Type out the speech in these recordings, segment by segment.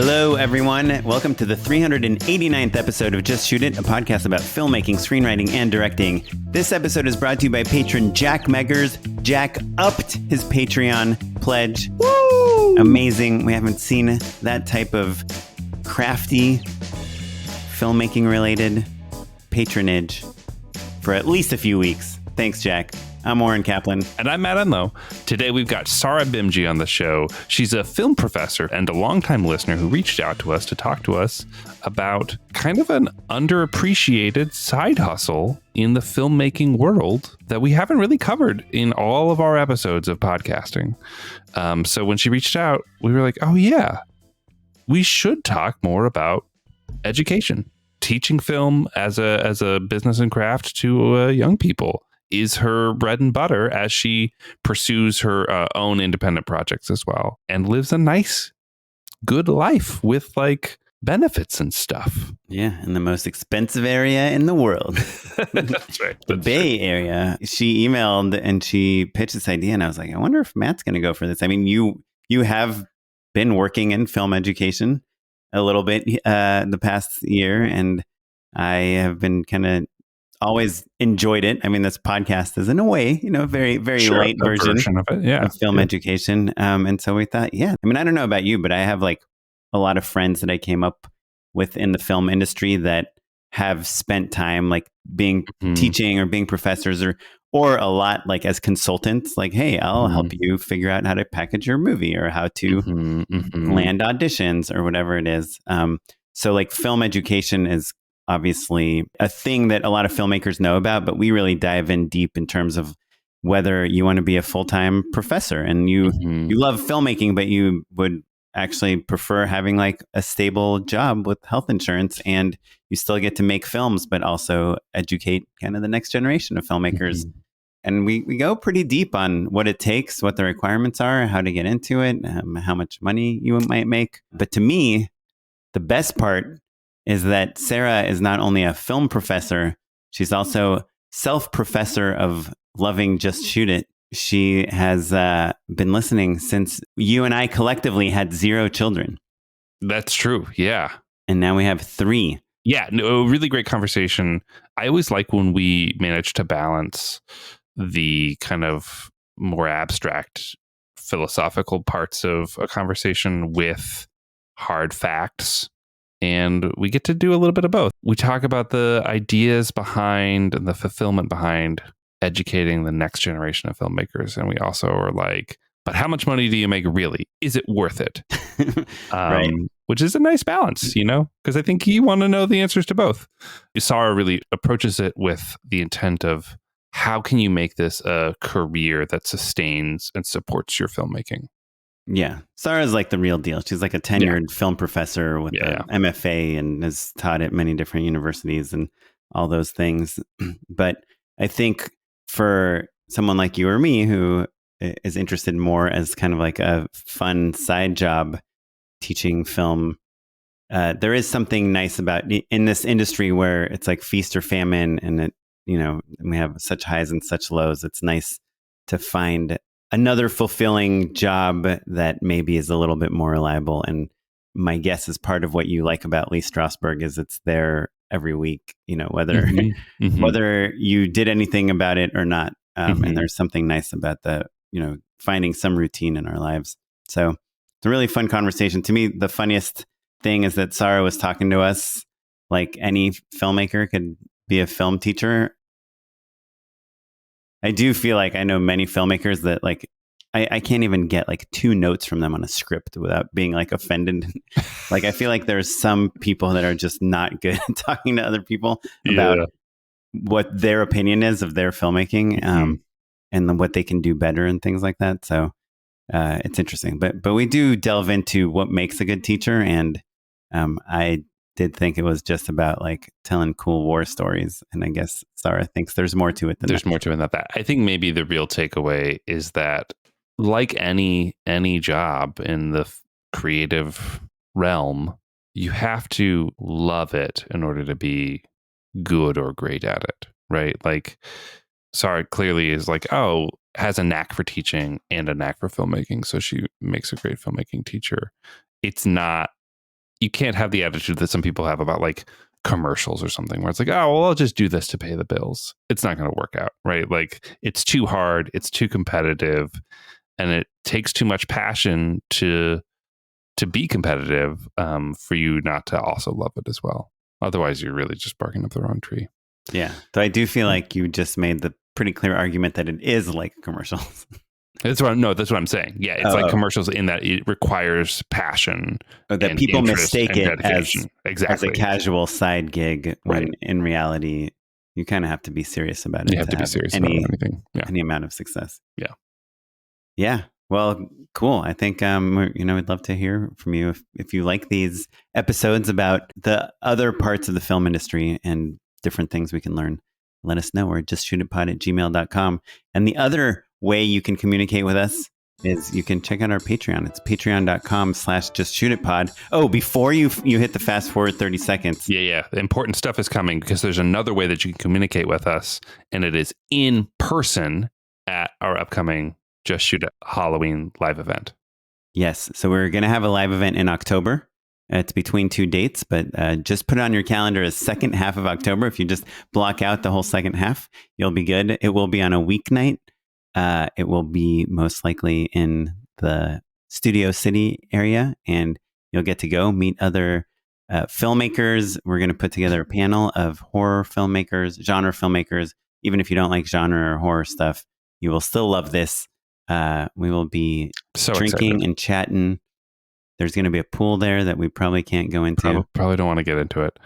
Hello, everyone. Welcome to the 389th episode of Just Shoot It, a podcast about filmmaking, screenwriting, and directing. This episode is brought to you by patron Jack Meggers. Jack upped his Patreon pledge. Woo! Amazing. We haven't seen that type of crafty, filmmaking-related patronage for at least a few weeks. Thanks, Jack. I'm Oren Kaplan. And I'm Matt Enlow. Today we've got Sahra Bhimji on the show. She's a film professor and a longtime listener who reached out to us to talk to us about kind of an underappreciated side hustle in the filmmaking world that we haven't really covered in all of our episodes of podcasting. So when she reached out, we were like, oh yeah, we should talk more about education. Teaching film as a business and craft to young people is her bread and butter as she pursues her own independent projects as well and lives a nice, good life with like benefits and stuff. Yeah, in the most expensive area in the world. That's right. The Bay Area. She emailed and she pitched this idea and I was like, I wonder if Matt's going to go for this. I mean, you have been working in film education a little bit the past year, and I have been kind of always enjoyed it. I mean, this podcast is in a way, very, very light version of it. Yeah. Of film education. And so we thought, I mean, I don't know about you, but I have like a lot of friends that I came up with in the film industry that have spent time like being teaching or being professors or a lot like as consultants, like, hey, I'll help you figure out how to package your movie or how to land auditions or whatever it is. So like film education is obviously a thing that a lot of filmmakers know about, but we really dive in deep in terms of whether you want to be a full-time professor and you love filmmaking, but you would actually prefer having like a stable job with health insurance and you still get to make films, but also educate kind of the next generation of filmmakers. And we go pretty deep on what it takes, what the requirements are, how to get into it, how much money you might make. But to me, the best part is that Sahra is not only a film professor, she's also self-professor of loving Just Shoot It. She has been listening since you and I collectively had 0 children. That's true. Yeah. And now we have 3. Yeah. No, a really great conversation. I always like when we manage to balance the kind of more abstract philosophical parts of a conversation with hard facts. And we get to do a little bit of both. We talk about the ideas behind and the fulfillment behind educating the next generation of filmmakers. And we also are like, but how much money do you make really? Is it worth it? Right. Which is a nice balance, because I think you want to know the answers to both. Sahra really approaches it with the intent of how can you make this a career that sustains and supports your filmmaking? Yeah. Sahra's like the real deal. She's like a tenured film professor with an MFA and has taught at many different universities and all those things. But I think for someone like you or me who is interested more as kind of like a fun side job teaching film, there is something nice about in this industry where it's like feast or famine and it, we have such highs and such lows. It's nice to find another fulfilling job that maybe is a little bit more reliable. And my guess is part of what you like about Lee Strasberg is it's there every week, whether whether you did anything about it or not. And there's something nice about the, finding some routine in our lives. So it's a really fun conversation. To me, the funniest thing is that Sahra was talking to us like any filmmaker could be a film teacher. I do feel like I know many filmmakers that like, I can't even get like 2 notes from them on a script without being like offended. Like, I feel like there's some people that are just not good at talking to other people about what their opinion is of their filmmaking and what they can do better and things like that. So it's interesting, but we do delve into what makes a good teacher. And I did think it was just about like telling cool war stories. And I guess Sahra thinks there's more to it than there's that. more to it than that. I think maybe the real takeaway is that like any job in the creative realm, you have to love it in order to be good or great at it, right? Like Sahra clearly is like, has a knack for teaching and a knack for filmmaking. So she makes a great filmmaking teacher. It's not you can't have the attitude that some people have about like commercials or something where it's like, oh, well, I'll just do this to pay the bills. It's not going to work out, right? Like it's too hard, it's too competitive, and it takes too much passion to be competitive for you not to also love it as well. Otherwise, you're really just barking up the wrong tree. Yeah. Though I do feel like you just made the pretty clear argument that it is like commercials. That's what I'm saying. Yeah, it's like commercials in that it requires passion. Or that people mistake it as exactly a casual side gig when in reality you kind of have to be serious about it. You have to be serious about anything. Yeah. Any amount of success. Yeah. Yeah. Well, cool. I think we'd love to hear from you if you like these episodes about the other parts of the film industry and different things we can learn. Let us know. We're justshootitpod@gmail.com. And the other way you can communicate with us is you can check out our Patreon. It's patreon.com/justshootitpod. Oh, before you hit the fast forward 30 seconds. Yeah. The important stuff is coming because there's another way that you can communicate with us, and it is in person at our upcoming Just Shoot It Halloween live event. Yes. So we're going to have a live event in October. It's between two dates, but just put it on your calendar as second half of October. If you just block out the whole second half, you'll be good. It will be on a weeknight. It will be most likely in the Studio City area, and you'll get to go meet other filmmakers. We're going to put together a panel of horror filmmakers, genre filmmakers. Even if you don't like genre or horror stuff, you will still love this. We will be drinking and chatting. There's going to be a pool there that we probably can't go into. Probably don't want to get into it.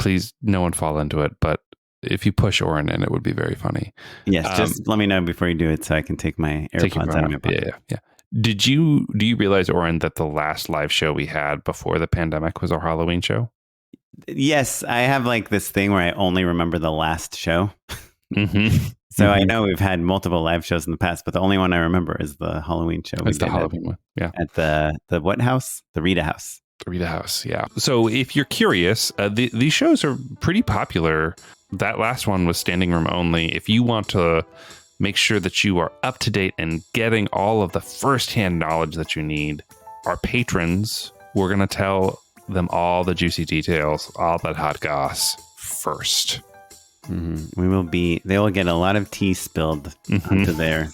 Please, no one fall into it. But if you push Oren in, it would be very funny. Yes, just let me know before you do it so I can take my AirPods out of my pocket. Yeah. Do you realize, Oren, that the last live show we had before the pandemic was our Halloween show? Yes, I have like this thing where I only remember the last show. Mm-hmm. So I know we've had multiple live shows in the past, but the only one I remember is the Halloween show. It's the Halloween one, yeah. At the what house? The Rita House. The Rita House, yeah. So if you're curious, these shows are pretty popular. That last one was standing room only. If you want to make sure that you are up to date and getting all of the firsthand knowledge that you need, our patrons, we're going to tell them all the juicy details, all that hot goss first. Mm-hmm. They will get a lot of tea spilled onto their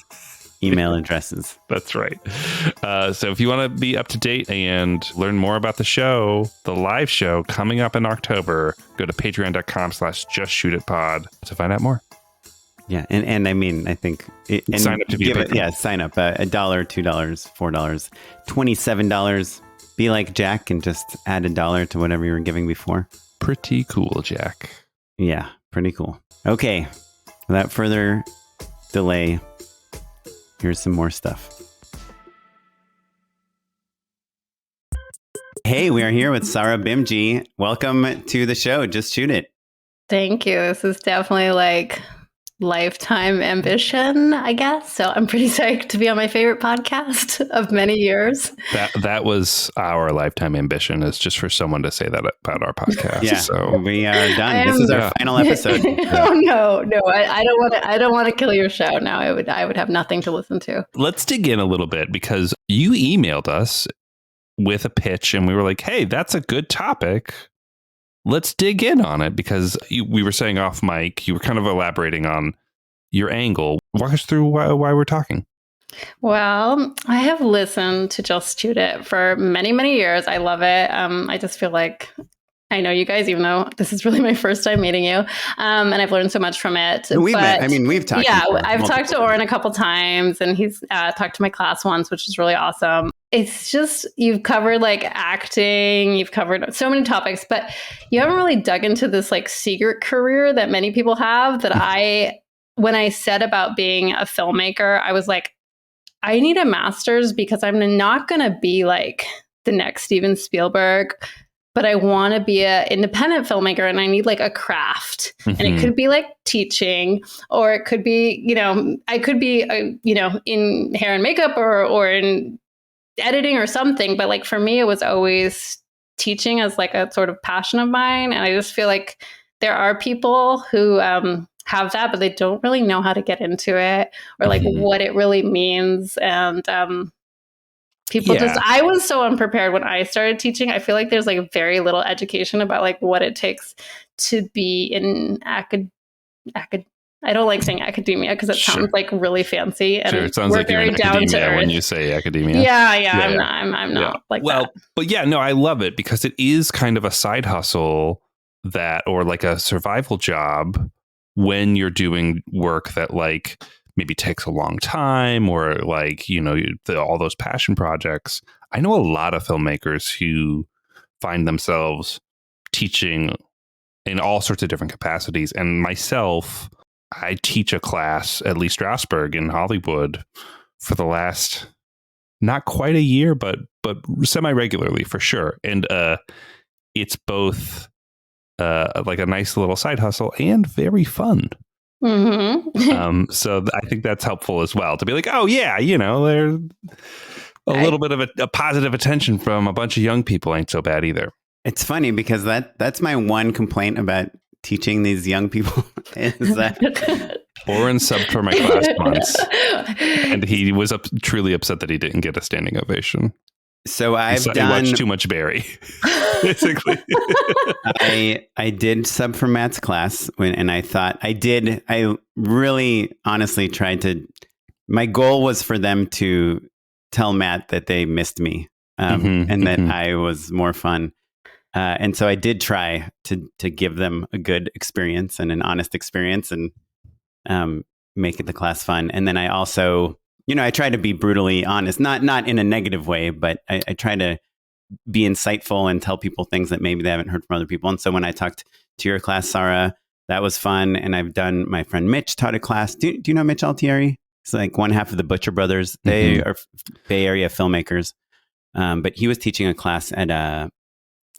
email addresses. That's right. So if you want to be up to date and learn more about the show, the live show coming up in October, go to patreon.com/justshootitpod to find out more. Yeah. And I mean, I think sign up to be a patron. Yeah. Sign up $1, $2, $4, $27. Be like Jack and just add $1 to whatever you were giving before. Pretty cool, Jack. Yeah. Pretty cool. Okay. Without further delay, here's some more stuff. Hey, we are here with Sahra Bhimji. Welcome to the show. Just Shoot It. Thank you. This is definitely like lifetime ambition, I guess. So I'm pretty psyched to be on my favorite podcast of many years. That was our lifetime ambition, is just for someone to say that about our podcast. Yeah, so we are done. This is our final episode. Oh no, I don't want to kill your show. No, I would have nothing to listen to. Let's dig in a little bit because you emailed us with a pitch and we were like, hey, that's a good topic. Let's dig in on it, because we were saying off mic, you were kind of elaborating on your angle. Walk us through why we're talking. Well, I have listened to Just Shoot It for many, many years. I love it. I just feel like I know you guys, even though this is really my first time meeting you. And I've learned so much from it. We've talked. Yeah, I've talked to Oren a couple times, and he's talked to my class once, which is really awesome. It's just, you've covered like acting, you've covered so many topics, but you haven't really dug into this like secret career that many people have that when I said about being a filmmaker, I was like, I need a master's because I'm not going to be like the next Steven Spielberg, but I want to be an independent filmmaker and I need like a craft. Mm-hmm. And it could be like teaching, or it could be, I could be, in hair and makeup or in editing or something. But like for me, it was always teaching as like a sort of passion of mine. And I just feel like there are people who have that, but they don't really know how to get into it or like what it really means. And People I was so unprepared when I started teaching. I feel like there's like very little education about like what it takes to be in I don't like saying academia because it sounds like really fancy. And it sounds like you're in academia when you say academia. I'm not like that. But yeah, no, I love it because it is kind of a side hustle or like a survival job when you're doing work that like maybe takes a long time or like, all those passion projects. I know a lot of filmmakers who find themselves teaching in all sorts of different capacities. And myself, I teach a class at Lee Strasberg in Hollywood for the last not quite a year, but semi-regularly for sure. And it's both like a nice little side hustle and very fun. So I think that's helpful as well to be like, oh yeah, there's a little bit of a positive attention from a bunch of young people ain't so bad either. It's funny because that's my one complaint about teaching these young people is that Oren subbed for my class once, and he was truly upset that he didn't get a standing ovation. So he watched too much Barry, basically. I did sub for Matt's class and I really honestly tried to. My goal was for them to tell Matt that they missed me and that I was more fun. And so I did try to give them a good experience and an honest experience and make the class fun. And then I also, I try to be brutally honest, not in a negative way, but I try to be insightful and tell people things that maybe they haven't heard from other people. And so when I talked to your class, Sahra, that was fun. And I've done, my friend Mitch taught a class. Do you know Mitch Altieri? It's like one half of the Butcher Brothers. They are Bay Area filmmakers. But he was teaching a class at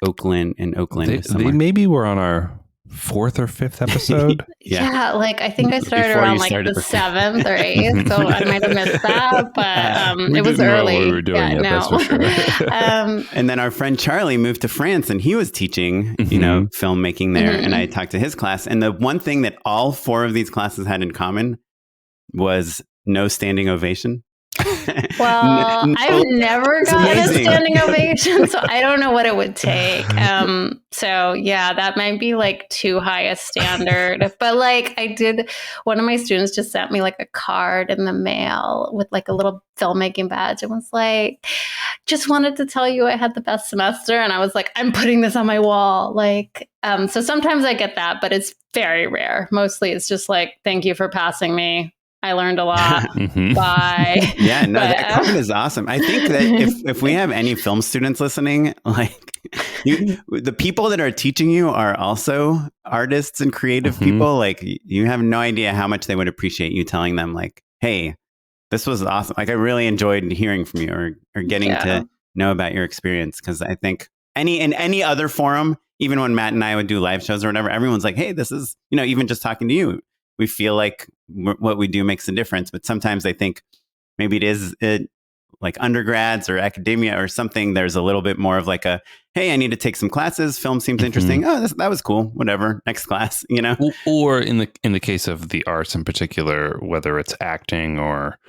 Oakland. They maybe were on our 4th or 5th episode. Yeah, like I think I started around like the 7th or 8th, so I might have missed that, but it was early. We were doing that's for sure. And then our friend Charlie moved to France, and he was teaching, filmmaking there. And I talked to his class, and the one thing that all 4 of these classes had in common was no standing ovation. Well, I've never gotten a standing ovation, so I don't know what it would take. So yeah, that might be like too high a standard. But like one of my students just sent me like a card in the mail with like a little filmmaking badge and was like, just wanted to tell you I had the best semester. And I was like, I'm putting this on my wall. Like, so sometimes I get that, but it's very rare. Mostly it's just like, thank you for passing me. I learned a lot. Bye. Yeah, no, that comment is awesome. I think that if we have any film students listening, like the people that are teaching you are also artists and creative people. Like you have no idea how much they would appreciate you telling them like, hey, this was awesome. Like I really enjoyed hearing from you or getting to know about your experience. Cause I think in any other forum, even when Matt and I would do live shows or whatever, everyone's like, hey, this is, even just talking to you, we feel like what we do makes a difference. But sometimes I think maybe it is like undergrads or academia or something. There's a little bit more of like hey, I need to take some classes. Film seems interesting. Oh, that was cool. Whatever. Next class, Or in the case of the arts in particular, whether it's acting or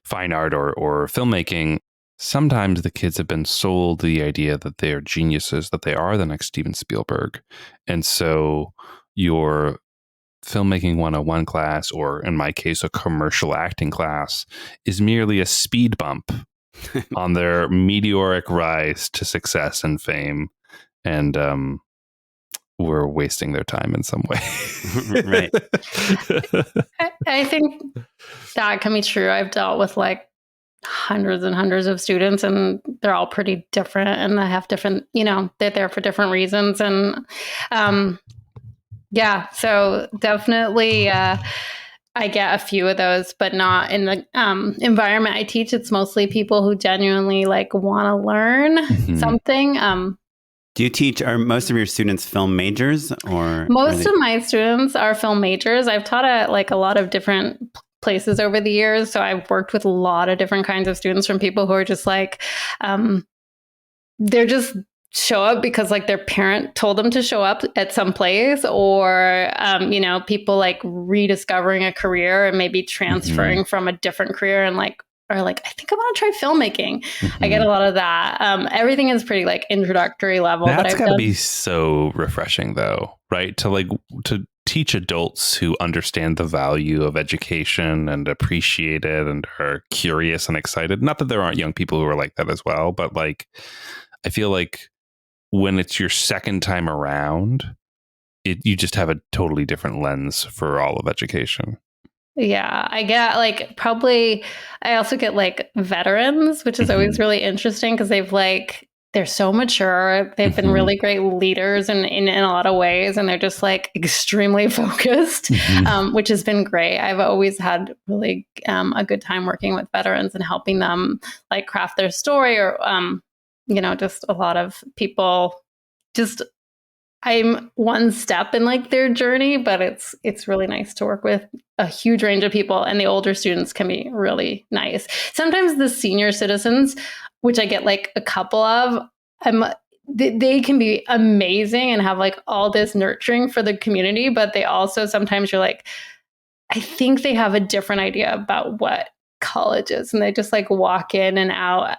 fine art or filmmaking, sometimes the kids have been sold the idea that they are geniuses, that they are the next Steven Spielberg. And so your filmmaking 101 class, or in my case, a commercial acting class, is merely a speed bump on their meteoric rise to success and fame. And we're wasting their time in some way. Right. I think that can be true. I've dealt with like hundreds and hundreds of students, and they're all pretty different, and they have different, they're there for different reasons. And yeah, so definitely I get a few of those, but not in the environment I teach. It's mostly people who genuinely like want to learn something. Do you teach, are most of your students film majors or? Most of my students are film majors. I've taught at like a lot of different places over the years. So I've worked with a lot of different kinds of students, from people who are just like, they're just show up because like their parent told them to show up at some place, or people like rediscovering a career and maybe transferring from a different career and like are like, I think I want to try filmmaking. I get a lot of that. Everything is pretty like introductory level. That's got to be so refreshing though, right? To teach adults who understand the value of education and appreciate it and are curious and excited. Not that there aren't young people who are like that as well, but like, I feel like when it's your second time around, you just have a totally different lens for all of education. Yeah, I get like I also get like veterans, which is always really interesting because they're so mature. They've been really great leaders in a lot of ways. And they're just like extremely focused, which has been great. I've always had really a good time working with veterans and helping them like craft their story or, just a lot of people I'm one step in like their journey, but it's really nice to work with a huge range of people, and the older students can be really nice. Sometimes the senior citizens, which I get like a couple of, they can be amazing and have like all this nurturing for the community, but they also sometimes you're like, I think they have a different idea about what college is, and they just like walk in and out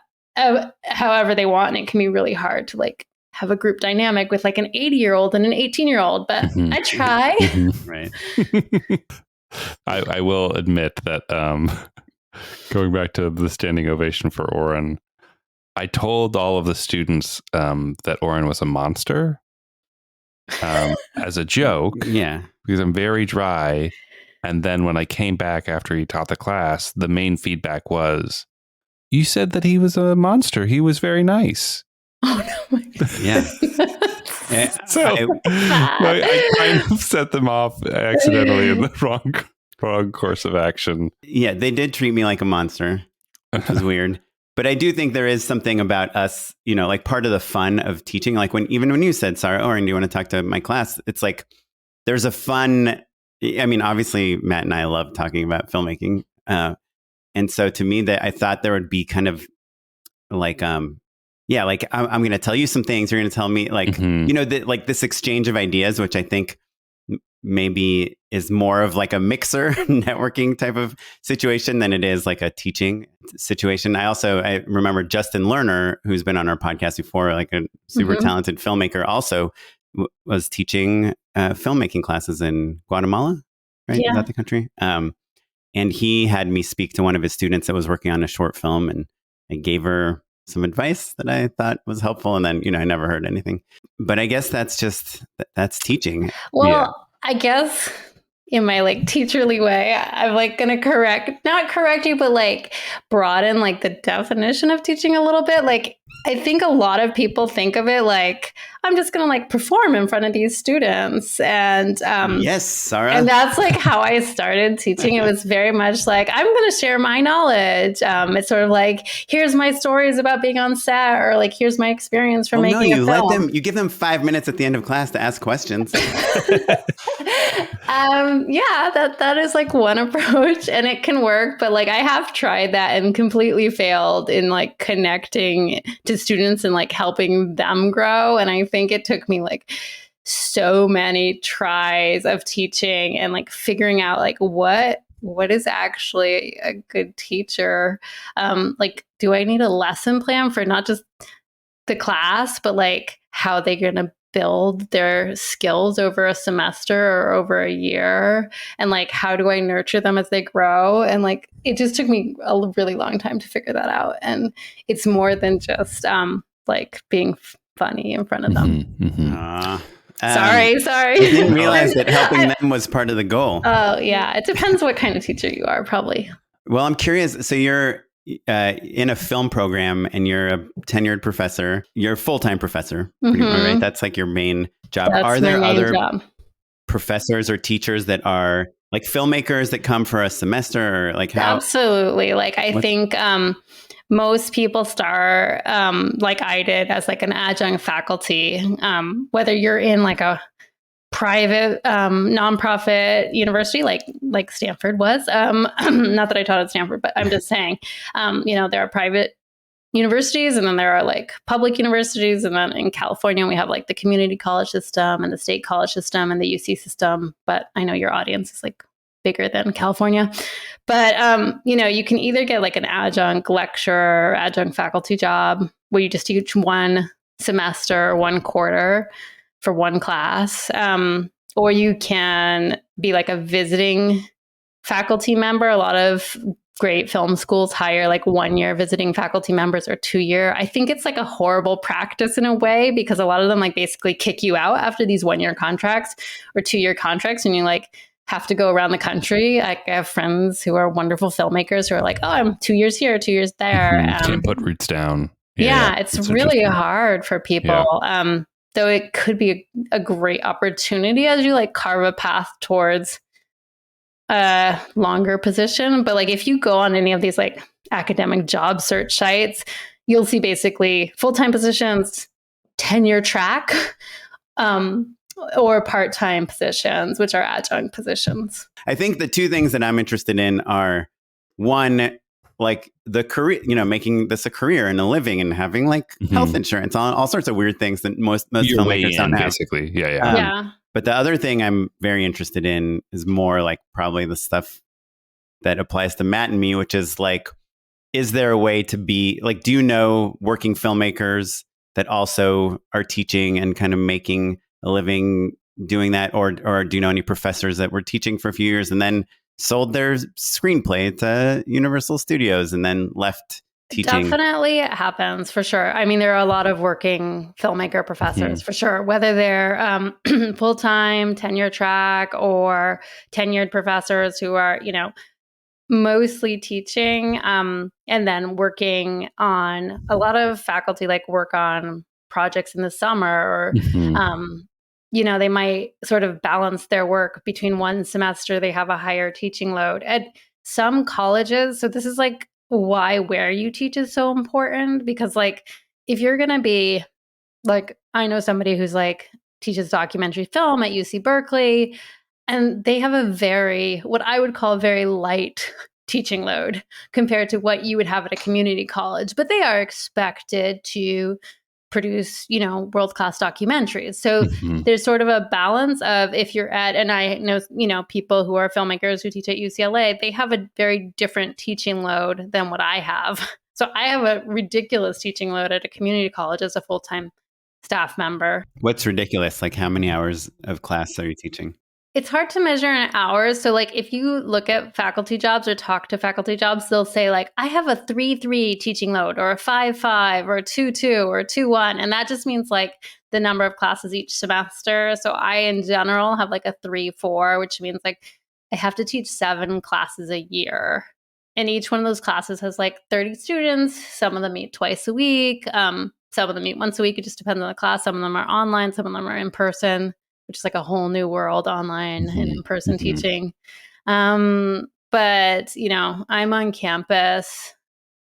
however they want, and it can be really hard to like have a group dynamic with like an 80-year-old and an 18-year-old, but I try. Right. I will admit that going back to the standing ovation for Oren, I told all of the students that Oren was a monster as a joke. Yeah. Because I'm very dry. And then when I came back after he taught the class, the main feedback was, you said that he was a monster. He was very nice. Oh no! Yeah. So I kind of set them off accidentally in the wrong course of action. Yeah, they did treat me like a monster, which was weird. But I do think there is something about us, like part of the fun of teaching. Like when you said, Sahra, Oren, do you want to talk to my class? It's like there's a fun. I mean, obviously, Matt and I love talking about filmmaking, and so to me, that I thought there would be kind of like like I'm going to tell you some things. You're going to tell me like, like this exchange of ideas, which I think maybe is more of like a mixer networking type of situation than it is like a teaching situation. I remember Justin Lerner, who's been on our podcast before, like a super talented filmmaker, also was teaching filmmaking classes in Guatemala, right? Yeah. Is that the country? And he had me speak to one of his students that was working on a short film, and I gave her some advice that I thought was helpful. And then, I never heard anything. But I guess that's teaching. Well, yeah. I guess in my like teacherly way, I'm like going to not correct you, but like broaden like the definition of teaching a little bit. Like, I think a lot of people think of it like, I'm just going to like perform in front of these students. And yes, Sahra. And that's like how I started teaching. It was very much like, I'm going to share my knowledge. It's sort of like, here's my stories about being on set, or like, here's my experience from making a film. You give them 5 minutes at the end of class to ask questions. That is like one approach, and it can work. But like, I have tried that and completely failed in like connecting to students and like helping them grow. And I think it took me like so many tries of teaching and like figuring out like what is actually a good teacher. Like, do I need a lesson plan for not just the class, but like how they're going to build their skills over a semester or over a year? And like, how do I nurture them as they grow? And like, it just took me a really long time to figure that out. And it's more than just like being funny in front of them. Sorry. I didn't realize that helping them was part of the goal. Oh yeah. It depends what kind of teacher you are, probably. Well, I'm curious. So you're in a film program and you're a tenured professor. You're a full-time professor, pretty much, right? That's like your main job. Are there other professors or teachers that are like filmmakers that come for a semester, or like how? Absolutely. Like I think most people start like I did as like an adjunct faculty, whether you're in like a private nonprofit university like Stanford was. Not that I taught at Stanford, but I'm just saying, there are private universities, and then there are like public universities, and then in California we have like the community college system and the state college system and the UC system. But I know your audience is like bigger than California. But, you can either get like an adjunct lecturer, adjunct faculty job where you just teach one semester or one quarter for one class. Or you can be like a visiting faculty member. A lot of great film schools hire like 1 year visiting faculty members or 2 year. I think it's like a horrible practice in a way because a lot of them like basically kick you out after these 1 year contracts or 2 year contracts, and you like have to go around the country. I have friends who are wonderful filmmakers who are like, oh, I'm 2 years here, 2 years there. Can't put roots down. Yeah, it's really hard for people. Yeah. Though it could be a great opportunity as you like carve a path towards a longer position. But like if you go on any of these like academic job search sites, you'll see basically full-time positions, tenure track, or part-time positions, which are adjunct positions. I think the two things that I'm interested in are, one, like the career, making this a career and a living and having like health insurance, all sorts of weird things that most filmmakers don't have. Basically. Yeah. But the other thing I'm very interested in is more like probably the stuff that applies to Matt and me, which is like, is there a way to be like, do you know working filmmakers that also are teaching and kind of making a living doing that? Or do you know any professors that were teaching for a few years and then sold their screenplay to Universal Studios and then left teaching? Definitely it happens for sure. I mean, there are a lot of working filmmaker professors for sure, whether they're full-time, tenure track, or tenured professors who are, mostly teaching and then working on a lot of faculty, like work on projects in the summer or they might sort of balance their work between one semester. They have a higher teaching load at some colleges. So this is like why where you teach is so important, because like if you're going to be like, I know somebody who's like teaches documentary film at UC Berkeley, and they have what I would call a very light teaching load compared to what you would have at a community college, but they are expected to produce, world-class documentaries. So there's sort of a balance of if you're and I know, people who are filmmakers who teach at UCLA, they have a very different teaching load than what I have. So I have a ridiculous teaching load at a community college as a full-time staff member. What's ridiculous? Like how many hours of class are you teaching? It's hard to measure in hours. So like if you look at faculty jobs or talk to faculty jobs, they'll say like, I have a 3-3 teaching load or a 5-5 or a 2-2 or a 2-1. And that just means like the number of classes each semester. So I, in general, have like a 3-4, which means like I have to teach 7 classes a year. And each one of those classes has like 30 students. Some of them meet twice a week. Some of them meet once a week. It just depends on the class. Some of them are online. Some of them are in person, which is like a whole new world, online and in-person teaching. But, I'm on campus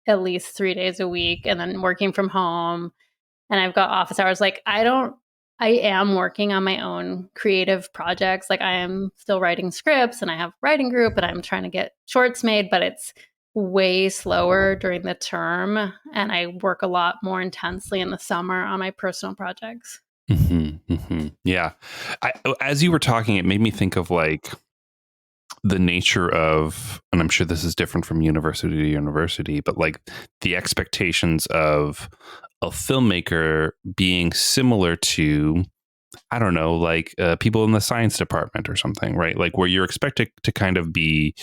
at least 3 days a week and then working from home, and I've got office hours. Like I am working on my own creative projects. Like I am still writing scripts and I have a writing group and I'm trying to get shorts made, but it's way slower during the term. And I work a lot more intensely in the summer on my personal projects. Yeah. As you were talking, it made me think of like the nature of, and I'm sure this is different from university to university, but like the expectations of a filmmaker being similar to, I don't know, like people in the science department or something, right? Like where you're expected to kind of be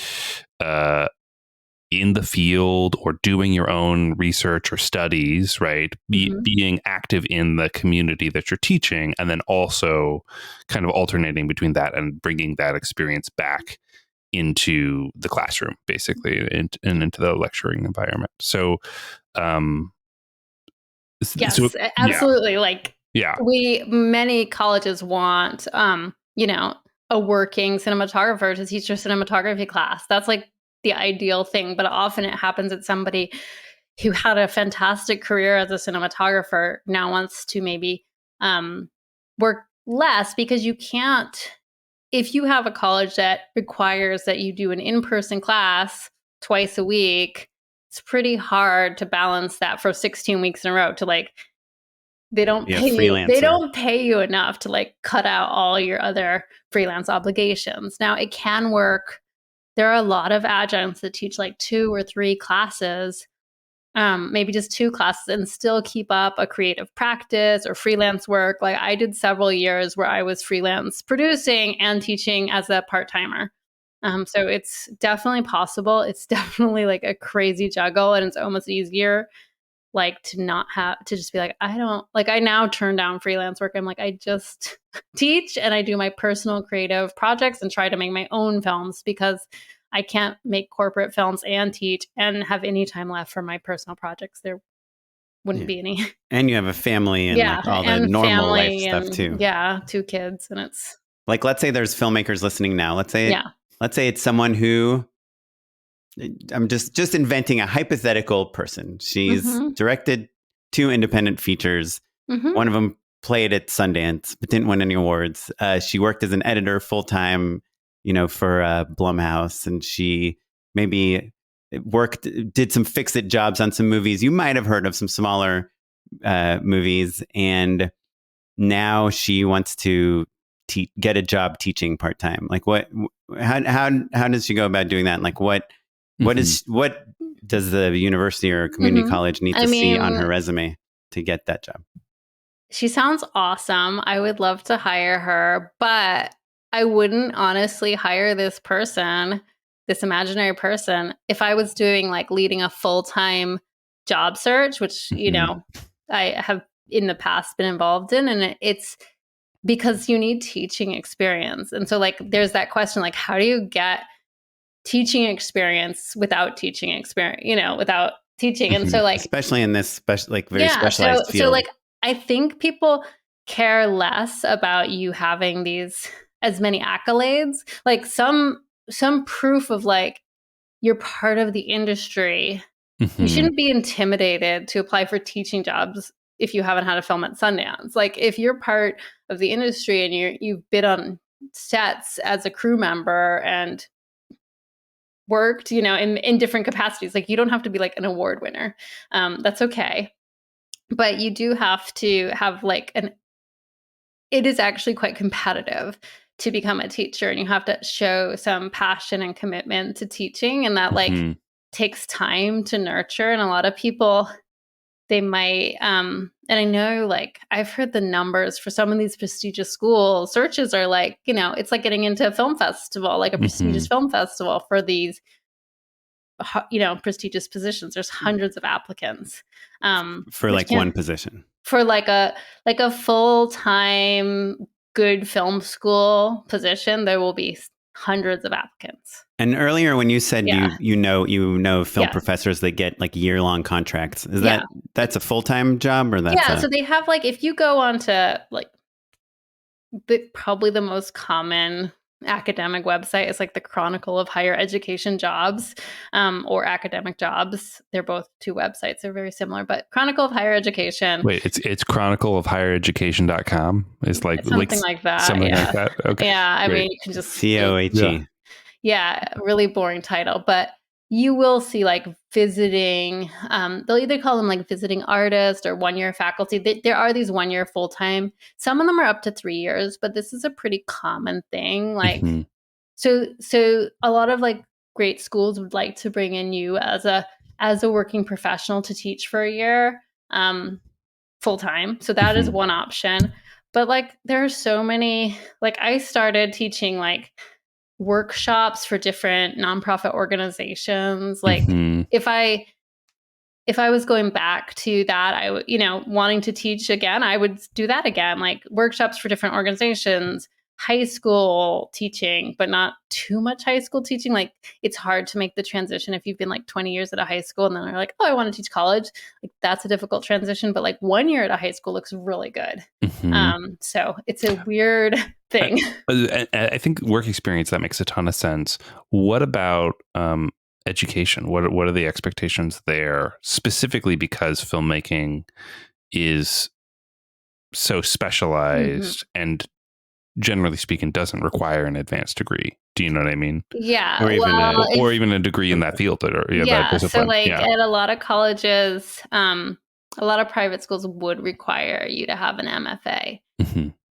in the field or doing your own research or studies, right? Being active in the community that you're teaching, and then also kind of alternating between that and bringing that experience back into the classroom, basically, and into the lecturing environment. So, yes, absolutely. Yeah. Like, many colleges want, a working cinematographer to teach their cinematography class. That's like the ideal thing, but often it happens that somebody who had a fantastic career as a cinematographer now wants to maybe work less, because you can't, if you have a college that requires that you do an in-person class twice a week, it's pretty hard to balance that for 16 weeks in a row. To like, they don't pay you enough to like cut out all your other freelance obligations. Now it can work there are a lot of adjuncts that teach like 2 or 3 classes, maybe just 2 classes, and still keep up a creative practice or freelance work. Like I did several years where I was freelance producing and teaching as a part-timer. So it's definitely possible. It's definitely like a crazy juggle, and it's almost easier like to not have to just be like, I don't like, I now turn down freelance work. I'm like, I just teach and I do my personal creative projects and try to make my own films, because I can't make corporate films and teach and have any time left for my personal projects. There wouldn't be any. And you have a family and like all the normal life stuff too. Yeah, 2 kids, and it's like, let's say there's filmmakers listening now. Let's say it's someone who, I'm just inventing a hypothetical person. She's directed 2 independent features. One of them played at Sundance, but didn't win any awards. She worked as an editor full-time, for Blumhouse, and she maybe did some fix-it jobs on some movies. You might have heard of some smaller movies, and now she wants to get a job teaching part-time. Like how does she go about doing that? Like what does the university or community college need to see on her resume to get that job? She sounds awesome. I would love to hire her, but I wouldn't honestly hire this person, this imaginary person, if I was doing like leading a full-time job search, which, I have in the past been involved in. And it's because you need teaching experience. And so like, there's that question, like, how do you get teaching experience without teaching experience, without teaching? And so like, especially in this very specialized field. So like, I think people care less about you having as many accolades, like some proof of like, you're part of the industry. You shouldn't be intimidated to apply for teaching jobs if you haven't had a film at Sundance. Like if you're part of the industry and you've been on sets as a crew member and worked, in different capacities, like you don't have to be like an award winner. That's okay. But you do have to have like it is actually quite competitive to become a teacher, and you have to show some passion and commitment to teaching, and that like takes time to nurture. And a lot of people, they might, and I know like I've heard the numbers for some of these prestigious school searches are like, it's like getting into a film festival, like a prestigious film festival for these, prestigious positions. There's hundreds of applicants. For like one position. For like a full-time good film school position, there will be hundreds of applicants. And earlier when you said you know film professors that get like year-long contracts, is that's a full-time job, or that's so they have like, if you go on to like probably the most common academic website is like the Chronicle of Higher Education Jobs, or Academic Jobs. They're both 2 websites. They're very similar, but Chronicle of Higher Education. Wait, it's chronicleofhighereducation.com. It's like something like that. Something like that. Okay. Yeah, I mean, you can just COHE. Yeah, really boring title, but you will see like visiting, they'll either call them like visiting artist or 1-year faculty. There are these 1-year full-time. Some of them are up to 3 years, but this is a pretty common thing. Like, so a lot of like great schools would like to bring in you as a working professional to teach for a year, full-time. So that is one option. But like, there are so many, like I started teaching like workshops for different nonprofit organizations. Like if I was going back to that, I would, wanting to teach again, I would do that again, like workshops for different organizations, high school teaching, but not too much high school teaching. Like it's hard to make the transition if you've been like 20 years at a high school and then you're like, oh, I want to teach college. Like that's a difficult transition, but like 1 year at a high school looks really good. So it's a weird thing. I think work experience, that makes a ton of sense. What about education? What are the expectations there, specifically because filmmaking is so specialized and generally speaking doesn't require an advanced degree? Do you know what I mean? Yeah. Or even a degree in that field that discipline. So like at a lot of colleges, a lot of private schools would require you to have an MFA,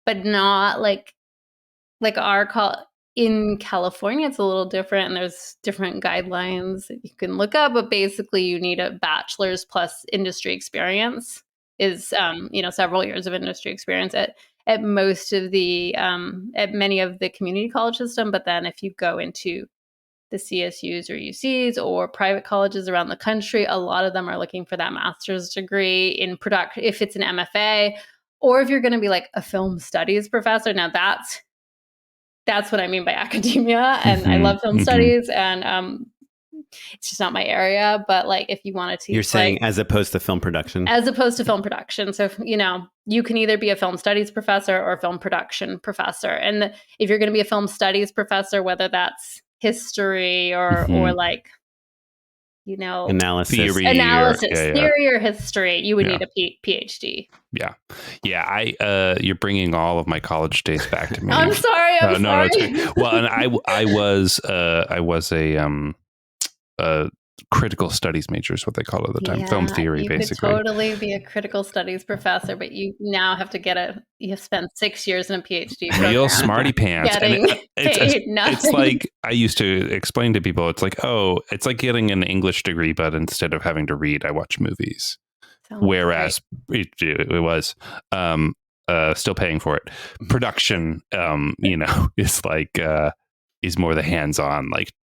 but not like our in California, it's a little different, and there's different guidelines that you can look up. But basically, you need a bachelor's plus industry experience, is several years of industry experience at most of the at many of the community college system. But then if you go into the CSUs or UCs or private colleges around the country, a lot of them are looking for that master's degree in production, if it's an MFA, or if you're going to be like a film studies professor. Now that's what I mean by academia. And I love film studies, and it's just not my area. But like, if you want to teach, You're saying as opposed to film production? As opposed to film production. So, you can either be a film studies professor or a film production professor. And if you're going to be a film studies professor, whether that's history or like, analysis, theory or history, you would need a PhD. Yeah. You're bringing all of my college days back to me. I'm sorry. No, it's okay. Well, and I was a critical studies major is what they call it at the time. Film theory, basically. You could totally be a critical studies professor, but you now have to you spent 6 years in a PhD program. Real smarty pants. It's like, I used to explain to people, it's like, it's like getting an English degree, but instead of having to read, I watch movies. Whereas it was still paying for it. Production, is like, is more the hands-on, like,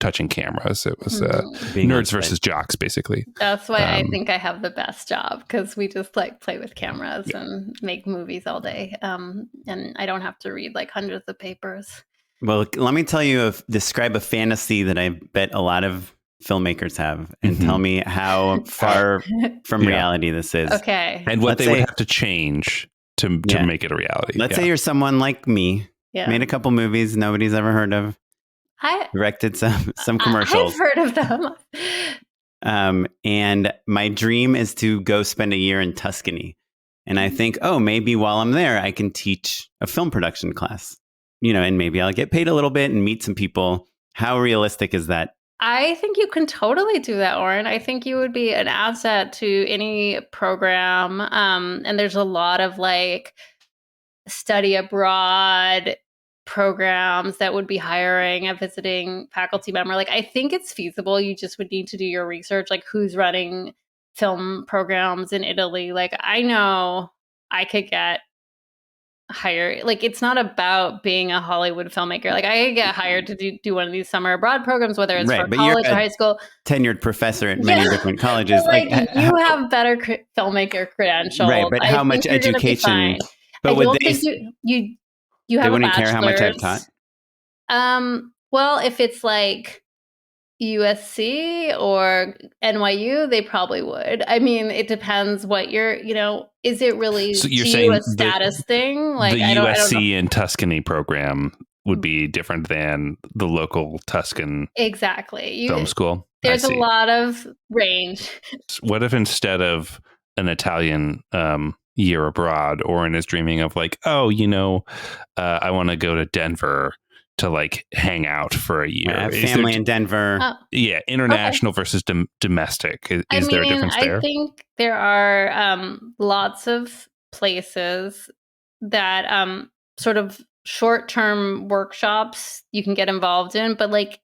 touching cameras. It was nerds versus jocks, basically. That's why I think I have the best job, because we just like play with cameras and make movies all day, and I don't have to read like hundreds of papers. Well, let me tell you, describe a fantasy that I bet a lot of filmmakers have, and tell me how far from reality this is. Okay. And what they would have to change to make it a reality. Let's say you're someone like me, made a couple movies nobody's ever heard of. I directed some commercials. I've heard of them. And my dream is to go spend a year in Tuscany. And I think, maybe while I'm there, I can teach a film production class, and maybe I'll get paid a little bit and meet some people. How realistic is that? I think you can totally do that, Oren. I think you would be an asset to any program. And there's a lot of like study abroad programs that would be hiring a visiting faculty member. Like, I think it's feasible. You just would need to do your research, like who's running film programs in Italy. Like, I know I could get hired. Like, it's not about being a Hollywood filmmaker. Like, I could get hired to do one of these summer abroad programs, whether it's for college or high school. Tenured professor at many different colleges. Like you have better filmmaker credentials. Right, but how much education? But would you have they wouldn't care how much I've taught? Well, if it's like USC or NYU, they probably would. I mean, it depends what is it really a status thing? Like the USC and Tuscany program would be different than the local Tuscan film school. There's a lot of range. What if instead of an Italian year abroad, Oren is dreaming of like, I want to go to Denver to like hang out for a year. I have family in Denver. International versus domestic. Is there a difference there? I think there are lots of places that sort of short-term workshops you can get involved in, but like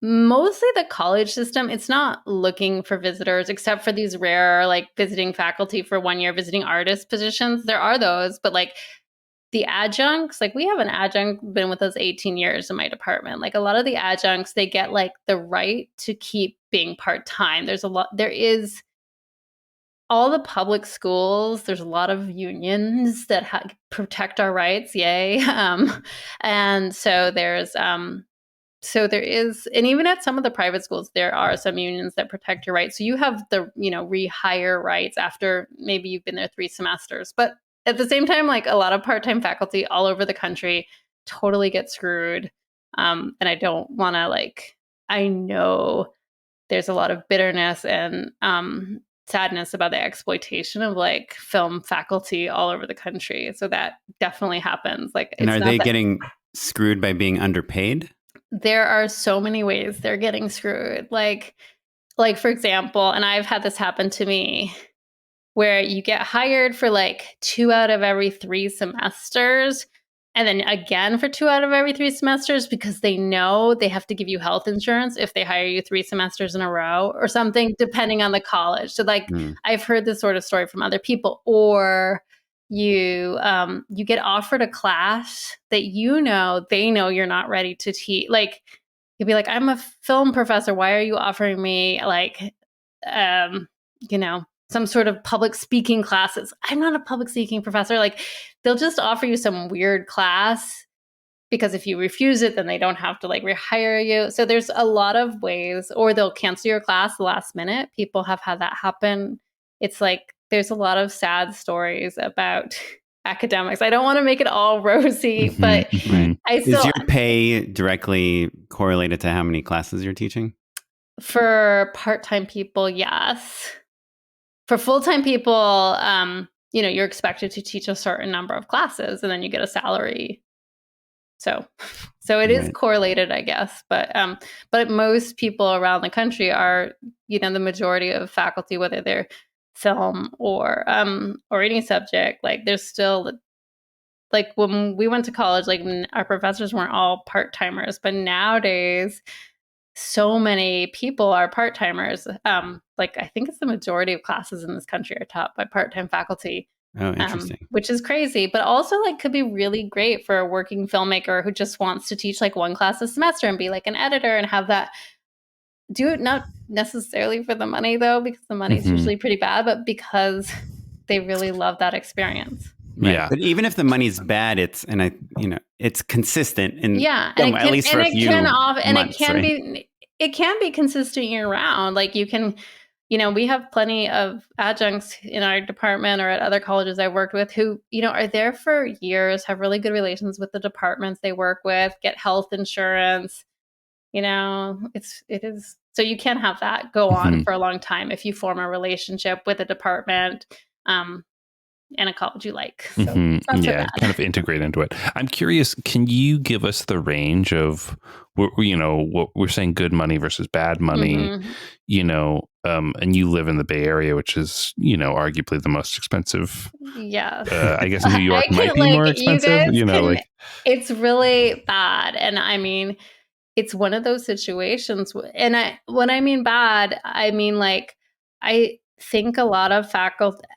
mostly the college system, it's not looking for visitors except for these rare like visiting faculty for 1 year visiting artist positions. There are those, but like the adjuncts, like we have an adjunct been with us 18 years in my department. Like a lot of the adjuncts, they get like the right to keep being part-time. There is all the public schools, there's a lot of unions that protect our rights. Yay. And so there is, and even at some of the private schools, there are some unions that protect your rights. So you have the, rehire rights after maybe you've been there 3 semesters. But at the same time, like a lot of part-time faculty all over the country totally get screwed. And I don't want to I know there's a lot of bitterness and sadness about the exploitation of like film faculty all over the country. So that definitely happens. And are they getting screwed by being underpaid? There are so many ways they're getting screwed. Like for example, and I've had this happen to me, where you get hired for like 2 out of every 3 semesters, and then again for 2 out of every 3 semesters because they know they have to give you health insurance if they hire you 3 semesters in a row or something, depending on the college. So like I've heard this sort of story from other people. Or you get offered a class that they know you're not ready to teach. Like you'd be like, I'm a film professor. Why are you offering me like some sort of public speaking classes? I'm not a public speaking professor. Like they'll just offer you some weird class because if you refuse it, then they don't have to like rehire you. So there's a lot of ways, or they'll cancel your class the last minute. People have had that happen. It's like, there's a lot of sad stories about academics. I don't want to make it all rosy, but I still... Is your pay directly correlated to how many classes you're teaching? For part-time people, yes. For full-time people, you're expected to teach a certain number of classes and then you get a salary. So it is correlated, I guess. But most people around the country are, the majority of faculty, whether they're film or any subject, like there's still, like when we went to college, like our professors weren't all part-timers, but nowadays so many people are part-timers. Like I think it's the majority of classes in this country are taught by part-time faculty. Oh, interesting. Which is crazy, but also like could be really great for a working filmmaker who just wants to teach like one class a semester and be like an editor and have that. Do it not necessarily for the money though, because the money's usually pretty bad, but because they really love that experience. Right. Yeah. But even if the money's bad, it's consistent and at least for a few months, it can be consistent year round. Like you can, we have plenty of adjuncts in our department or at other colleges I worked with who, are there for years, have really good relations with the departments they work with, get health insurance. It is. So you can have that go on for a long time if you form a relationship with a department and a college you like. So kind of integrate into it. I'm curious, can you give us the range of, what we're saying, good money versus bad money, and you live in the Bay Area, which is, arguably the most expensive. Yeah. I guess New York might be more expensive, It's really bad. And I mean, it's one of those situations. And when I mean bad, I mean like, I think a lot of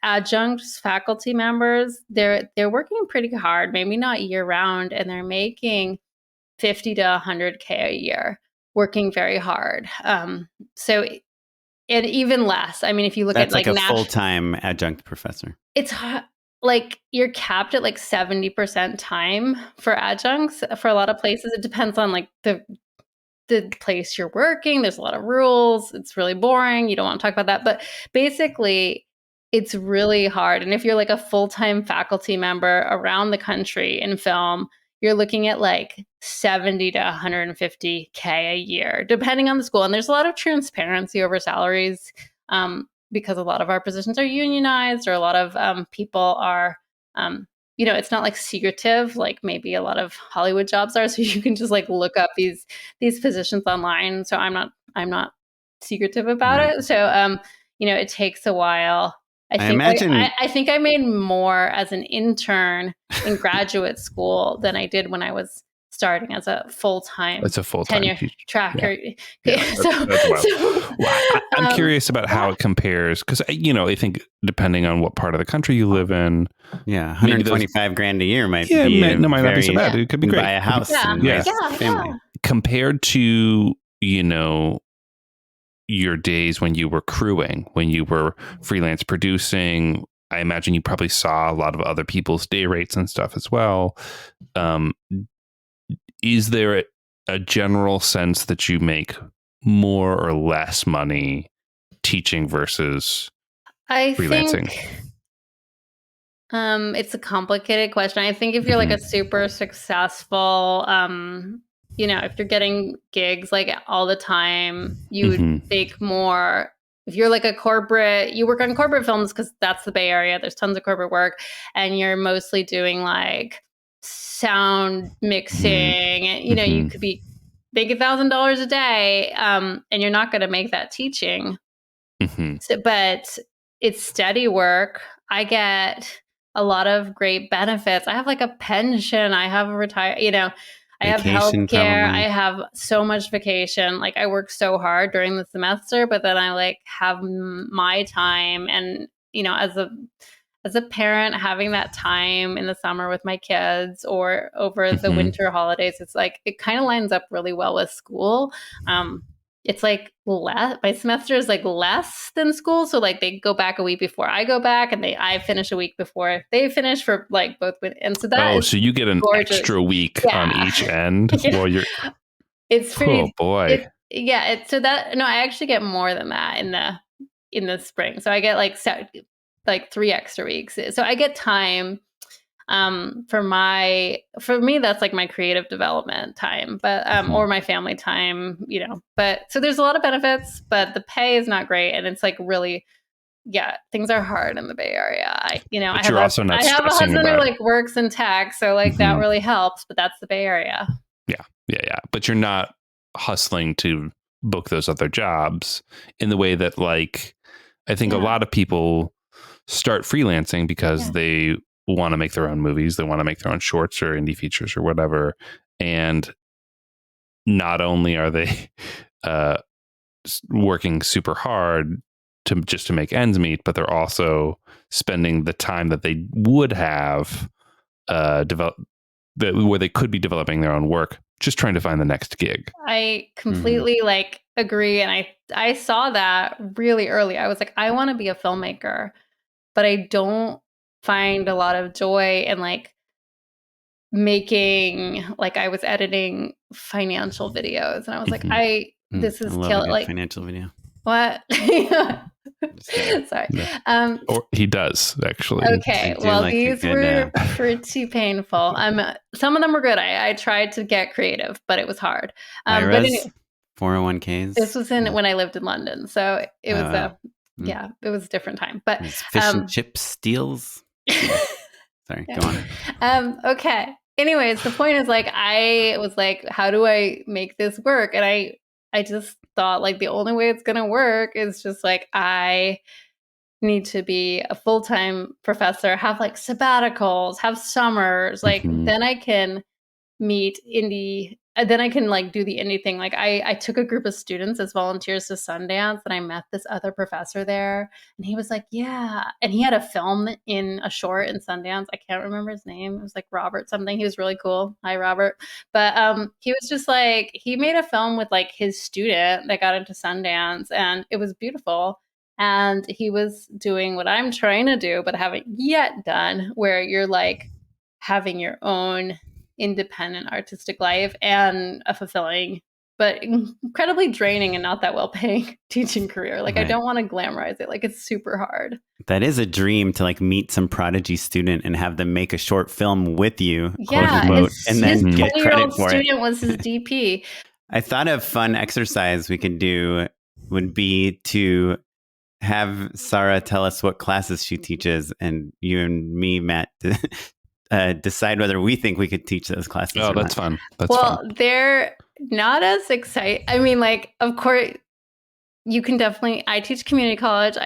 adjuncts faculty members, they're working pretty hard, maybe not year round, and they're making 50 to 100K a year, working very hard. So, and even less. I mean, if you look at like a full-time adjunct professor, it's like you're capped at like 70% time for adjuncts for a lot of places. It depends on like the place you're working. There's a lot of rules. It's really boring. You don't want to talk about that. But basically, it's really hard. And if you're like a full-time faculty member around the country in film, you're looking at like 70 to 150K a year, depending on the school. And there's a lot of transparency over salaries because a lot of our positions are unionized, or a lot of people are it's not like secretive, like maybe a lot of Hollywood jobs are. So you can just like look up these positions online. So I'm not secretive about it. So, it takes a while. I think I made more as an intern in graduate school than I did when I was starting as a full-time tenure tracker. I'm curious about how it compares, because I think depending on what part of the country you live in, 125 grand a year might not be so bad. It could be great. Buy a house and raise a family. Compared to your days when you were crewing, when you were freelance producing, I imagine you probably saw a lot of other people's day rates and stuff as well. Is there a general sense that you make more or less money teaching versus freelancing? Think, it's a complicated question. I think if you're like a super successful, if you're getting gigs like all the time, you would make more. If you're like you work on corporate films because that's the Bay Area. There's tons of corporate work, and you're mostly doing like sound mixing. You could be make $1,000 a day, and you're not going to make that teaching. So, but it's steady work. I get a lot of great benefits. I have like a pension. I have a I have Vacation, healthcare. probably. I have so much vacation. Like I work so hard during the semester, but then I like have my time. And, as a parent, having that time in the summer with my kids or over the winter holidays, it's like it kind of lines up really well with school. It's like my semester is like less than school, so like they go back a week before I go back, and I finish a week before they finish for like both. And so that is so you get an gorgeous. extra week on each end while you're. It's pretty. Oh boy. I actually get more than that in the spring. So I get like 3 extra weeks. So I get time for me, that's like my creative development time, but or my family time, but so there's a lot of benefits, but the pay is not great. And it's like really, things are hard in the Bay Area. I have a husband who like works in tech, so like that really helps, but that's the Bay Area. Yeah. But you're not hustling to book those other jobs in the way that like, I think a lot of people start freelancing because they want to make their own movies. They want to make their own shorts or indie features or whatever. And not only are they working super hard to make ends meet, but they're also spending the time that they would have where they could be developing their own work, just trying to find the next gig. I completely like agree. And I saw that really early. I was like, I want to be a filmmaker, but I don't find a lot of joy in like making, like I was editing financial videos, and I was like, this is killing like financial video. What? Sorry. Or he does actually. Okay. Well, like these were pretty painful. Some of them were good. I tried to get creative, but it was hard. But anyway, 401ks. This was when I lived in London, so it was it was a different time. But fish and chip deals. Sorry, go on. Okay. Anyways, the point is like I was like, how do I make this work? And I just thought like the only way it's gonna work is just like I need to be a full-time professor, have like sabbaticals, have summers, like then I can then I can like do the indie thing. Like I took a group of students as volunteers to Sundance, and I met this other professor there, and he was like, yeah. And he had a film in a short in Sundance. I can't remember his name. It was like Robert something. He was really cool. Hi, Robert. But he was just like, he made a film with like his student that got into Sundance, and it was beautiful. And he was doing what I'm trying to do, but haven't yet done, where you're like having your own independent artistic life and a fulfilling but incredibly draining and not that well paying teaching career. Like I don't want to glamorize it. Like it's super hard. That is a dream, to like meet some prodigy student and have them make a short film with you. Yeah, and then get credit for it. Student was his DP. I thought a fun exercise we could do would be to have Sahra tell us what classes she teaches, and you and me, Matt, decide whether we think we could teach those classes. Oh, that's fun. That's fun. They're not as exciting. I mean, like, of course, you can definitely. I teach community college.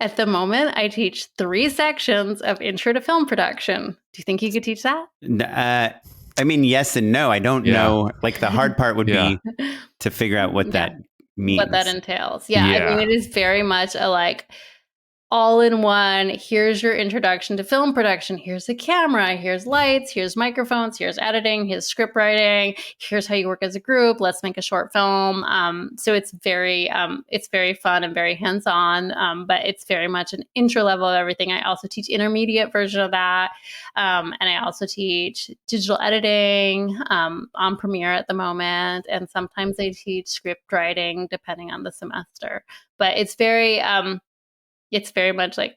At the moment, I teach 3 sections of Intro to Film Production. Do you think you could teach that? I mean, yes and no. I don't know. Like the hard part would be to figure out what that means. What that entails. Yeah. I mean, it is very much a like all-in-one, here's your introduction to film production, here's the camera, here's lights, here's microphones, here's editing, here's script writing, here's how you work as a group, let's make a short film. So it's very fun and very hands-on, but it's very much an intro level of everything. I also teach intermediate version of that, and I also teach digital editing on Premiere at the moment, and sometimes I teach script writing depending on the semester. But it's very much like,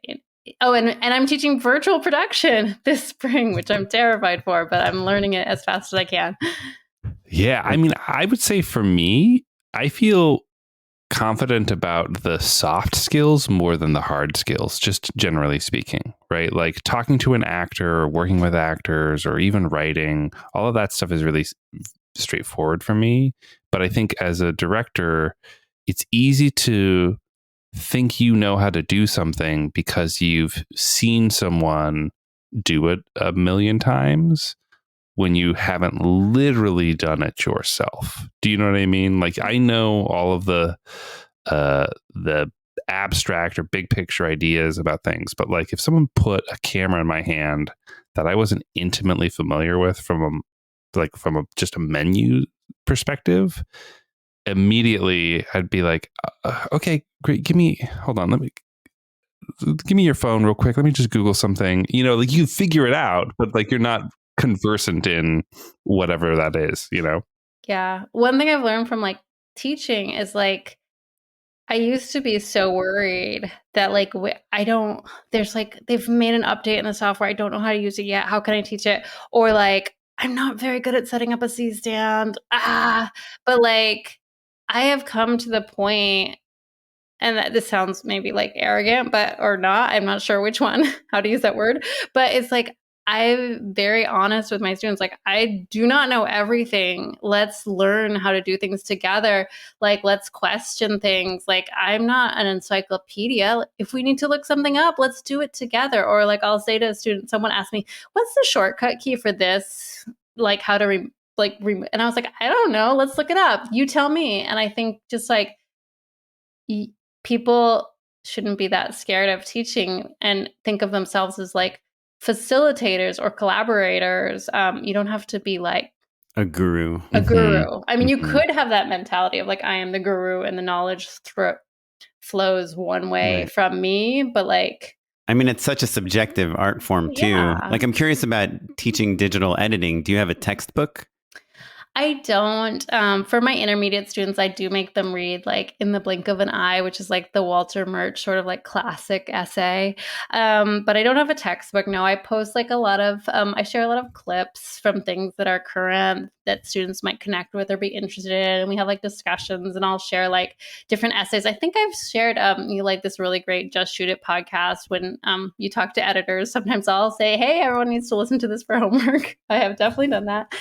and I'm teaching virtual production this spring, which I'm terrified for, but I'm learning it as fast as I can. Yeah. I mean, I would say for me, I feel confident about the soft skills more than the hard skills, just generally speaking, right? Like talking to an actor or working with actors or even writing, all of that stuff is really straightforward for me. But I think as a director, it's easy to think you know how to do something because you've seen someone do it a million times when you haven't literally done it yourself. Do you know what I mean? Like, I know all of the abstract or big picture ideas about things, but like if someone put a camera in my hand that I wasn't intimately familiar with from just a menu perspective, immediately I'd be like, okay, great. Give me your phone real quick. Let me just Google something. You know, like you figure it out, but like you're not conversant in whatever that is, you know? Yeah. One thing I've learned from like teaching is like, I used to be so worried that like there's like they've made an update in the software. I don't know how to use it yet. How can I teach it? Or like I'm not very good at setting up a C stand. But like I have come to the point, and that this sounds maybe like arrogant, or not. I'm not sure which one, how to use that word. But it's like I'm very honest with my students. Like, I do not know everything. Let's learn how to do things together. Like, let's question things. Like, I'm not an encyclopedia. If we need to look something up, let's do it together. Or like I'll say to a student, someone asked me, what's the shortcut key for this? Like how to and I was like, I don't know. Let's look it up. You tell me. And I think just like people shouldn't be that scared of teaching and think of themselves as like facilitators or collaborators. You don't have to be like a guru. A guru. I mean, you could have that mentality of like, I am the guru and the knowledge flows one way from me, but like, I mean, it's such a subjective art form too. Yeah. Like, I'm curious about teaching digital editing. Do you have a textbook? I don't. For my intermediate students, I do make them read like In the Blink of an Eye, which is like the Walter Murch sort of like classic essay. But I don't have a textbook. No, I post like a lot of, I share a lot of clips from things that are current that students might connect with or be interested in. And we have like discussions, and I'll share like different essays. I think I've shared like this really great Just Shoot It podcast when you talk to editors. Sometimes I'll say, hey, everyone needs to listen to this for homework. I have definitely done that.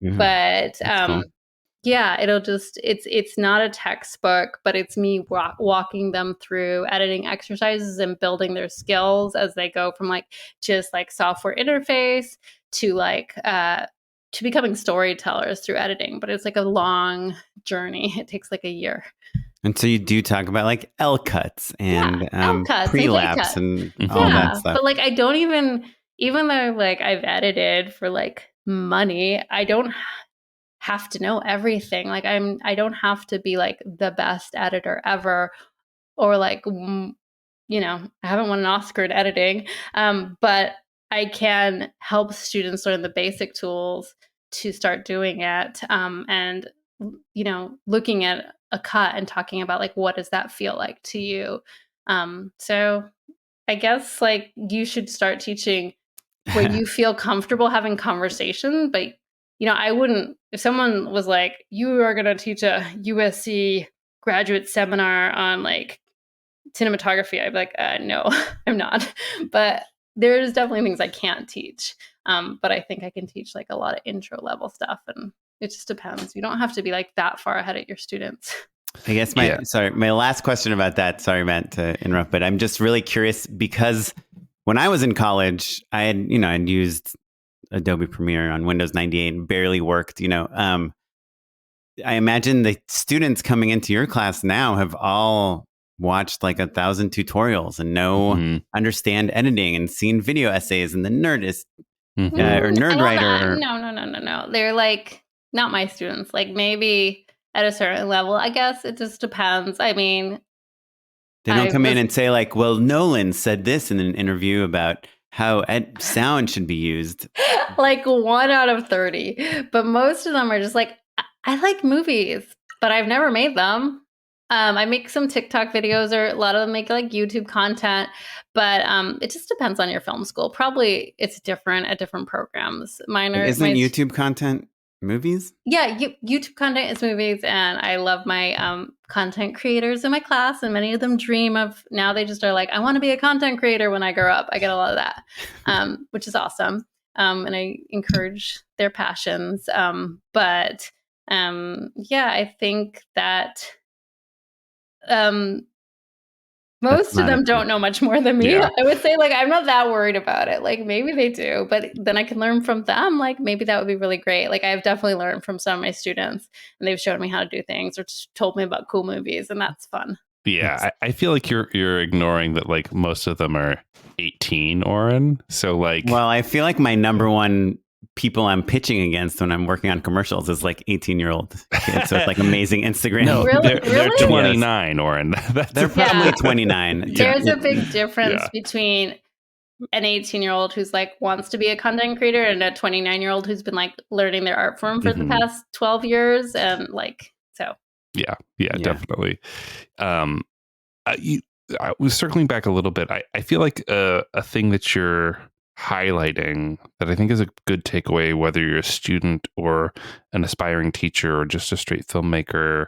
But cool. yeah, it's not a textbook, but it's me walking them through editing exercises and building their skills as they go from like just like software interface to like to becoming storytellers through editing. But it's like a long journey. It takes like a year. And so you do talk about like L cuts and L cuts prelapse and all that stuff. But like I don't even though like I've edited for like money, I don't have to know everything. Like I don't have to be like the best editor ever, or like you know, I haven't won an Oscar in editing, but I can help students learn the basic tools to start doing it, and you know, looking at a cut and talking about like what does that feel like to you. So I guess like you should start teaching where you feel comfortable having conversation. But you know, I wouldn't, if someone was like, you are going to teach a USC graduate seminar on like cinematography, I'd be like, no, I'm not. But there's definitely things I can't teach. But I think I can teach like a lot of intro level stuff, and it just depends. You don't have to be like that far ahead of your students. I guess my last question about that, sorry, Matt, to interrupt, but I'm just really curious because when I was in college, I'd used Adobe Premiere on Windows 98 and barely worked, I imagine the students coming into your class now have all watched like 1,000 tutorials and understand editing and seen video essays and the Nerdist or Nerd Writer. No. They're like not my students. Like maybe at a certain level, I guess it just depends. I mean, they don't come in and say like, well, Nolan said this in an interview about how sound should be used. Like 1 out of 30. But most of them are just like, I like movies, but I've never made them. I make some TikTok videos, or a lot of them make like YouTube content, but it just depends on your film school. Probably it's different at different programs. Isn't YouTube content movies? Yeah, YouTube content is movies, and I love my content creators in my class, and many of them dream of, now they just are like, I want to be a content creator when I grow up. I get a lot of that, which is awesome, and I encourage their passions. But yeah, I think that Most of not them a don't know much more than me. Yeah. I would say, like, I'm not that worried about it. Like, maybe they do, but then I can learn from them. Like, maybe that would be really great. Like, I've definitely learned from some of my students, and they've showed me how to do things or just told me about cool movies, and that's fun. Yeah, I feel like you're ignoring that. Like most of them are 18, Oren. So like, Well, I feel like my number one people I'm pitching against when I'm working on commercials is like 18-year-old kids with like amazing Instagram. no, Really? they're Really? 29, Oren. That's They're probably Yeah. 29. There's a big difference Yeah. between an 18-year-old who's like wants to be a content creator and a 29-year-old who's been like learning their art form for the Mhm. past 12 years. And like, so. Yeah, Yeah. definitely. I was circling back a little bit. I feel like a thing that you're highlighting that I think is a good takeaway, whether you're a student or an aspiring teacher or just a straight filmmaker,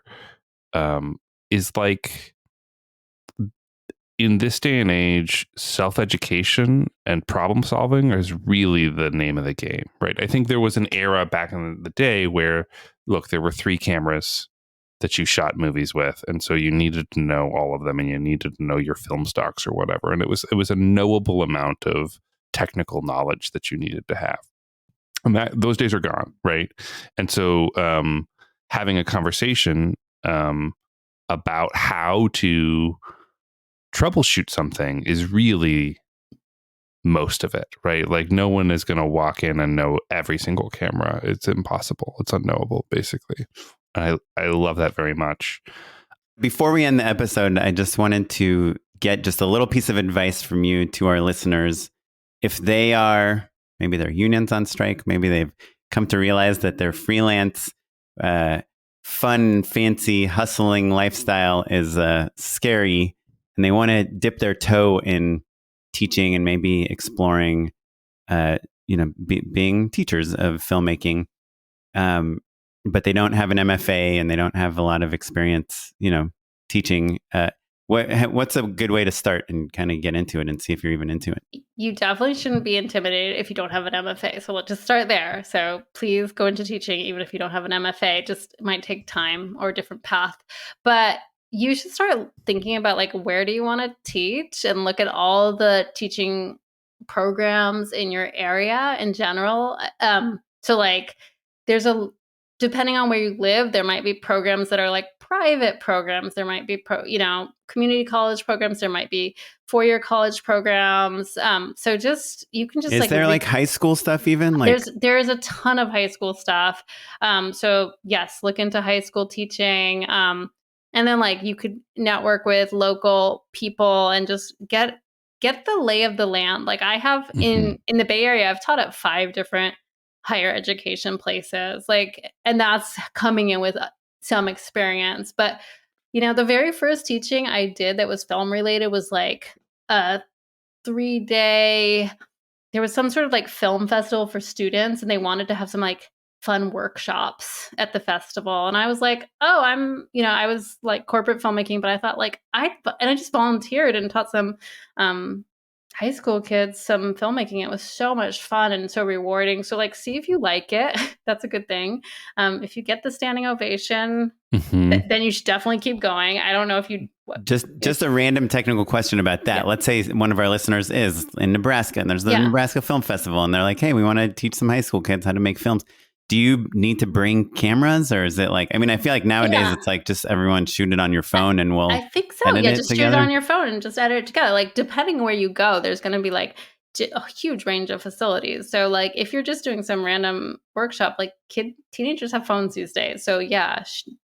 is like in this day and age, self-education and problem solving is really the name of the game, right? I think there was an era back in the day where, look, there were 3 cameras that you shot movies with, and so you needed to know all of them, and you needed to know your film stocks or whatever, and it was a knowable amount of technical knowledge that you needed to have, and that those days are gone, right? And so having a conversation about how to troubleshoot something is really most of it, right? Like no one is going to walk in and know every single camera. It's impossible. It's unknowable, basically. I love that very much. Before we end the episode, I just wanted to get just a little piece of advice from you to our listeners. If they are, maybe their union's on strike, maybe they've come to realize that their freelance, fun, fancy, hustling lifestyle is scary, and they want to dip their toe in teaching and maybe exploring, being teachers of filmmaking. But they don't have an MFA and they don't have a lot of experience, teaching. What's a good way to start and kind of get into it and see if you're even into it? You definitely shouldn't be intimidated if you don't have an MFA. So let's just start there. So please go into teaching even if you don't have an MFA. Just it might take time or a different path. But you should start thinking about like where do you want to teach and look at all the teaching programs in your area in general. So like there's depending on where you live, there might be programs that are like private programs. There might be community college programs. There might be 4-year college programs. So just you can just Is there like high school stuff even? Like there's a ton of high school stuff. So yes, look into high school teaching. And then like you could network with local people and just get the lay of the land. Like I have in the Bay Area, I've taught at 5 different higher education places. Like, and that's coming in with some experience. But the very first teaching I did that was film related was like a 3-day. There was some sort of like film festival for students, and they wanted to have some like fun workshops at the festival. And I was like, oh, I was like corporate filmmaking, but I thought like I just volunteered and taught some high school kids some filmmaking. It was so much fun and so rewarding. So like, see if you like it. That's a good thing. If you get the standing ovation, then you should definitely keep going. I don't know if you just a random technical question about that. Yeah. Let's say one of our listeners is in Nebraska and there's the Nebraska Film Festival and they're like, hey, we want to teach some high school kids how to make films. Do you need to bring cameras or is it like, I mean, I feel like nowadays it's like just everyone shoot it on your phone and we'll I think so. Yeah, just shoot it on your phone and just edit it together. Like depending where you go, there's going to be like a huge range of facilities. So like if you're just doing some random workshop, like teenagers have phones these days. So yeah,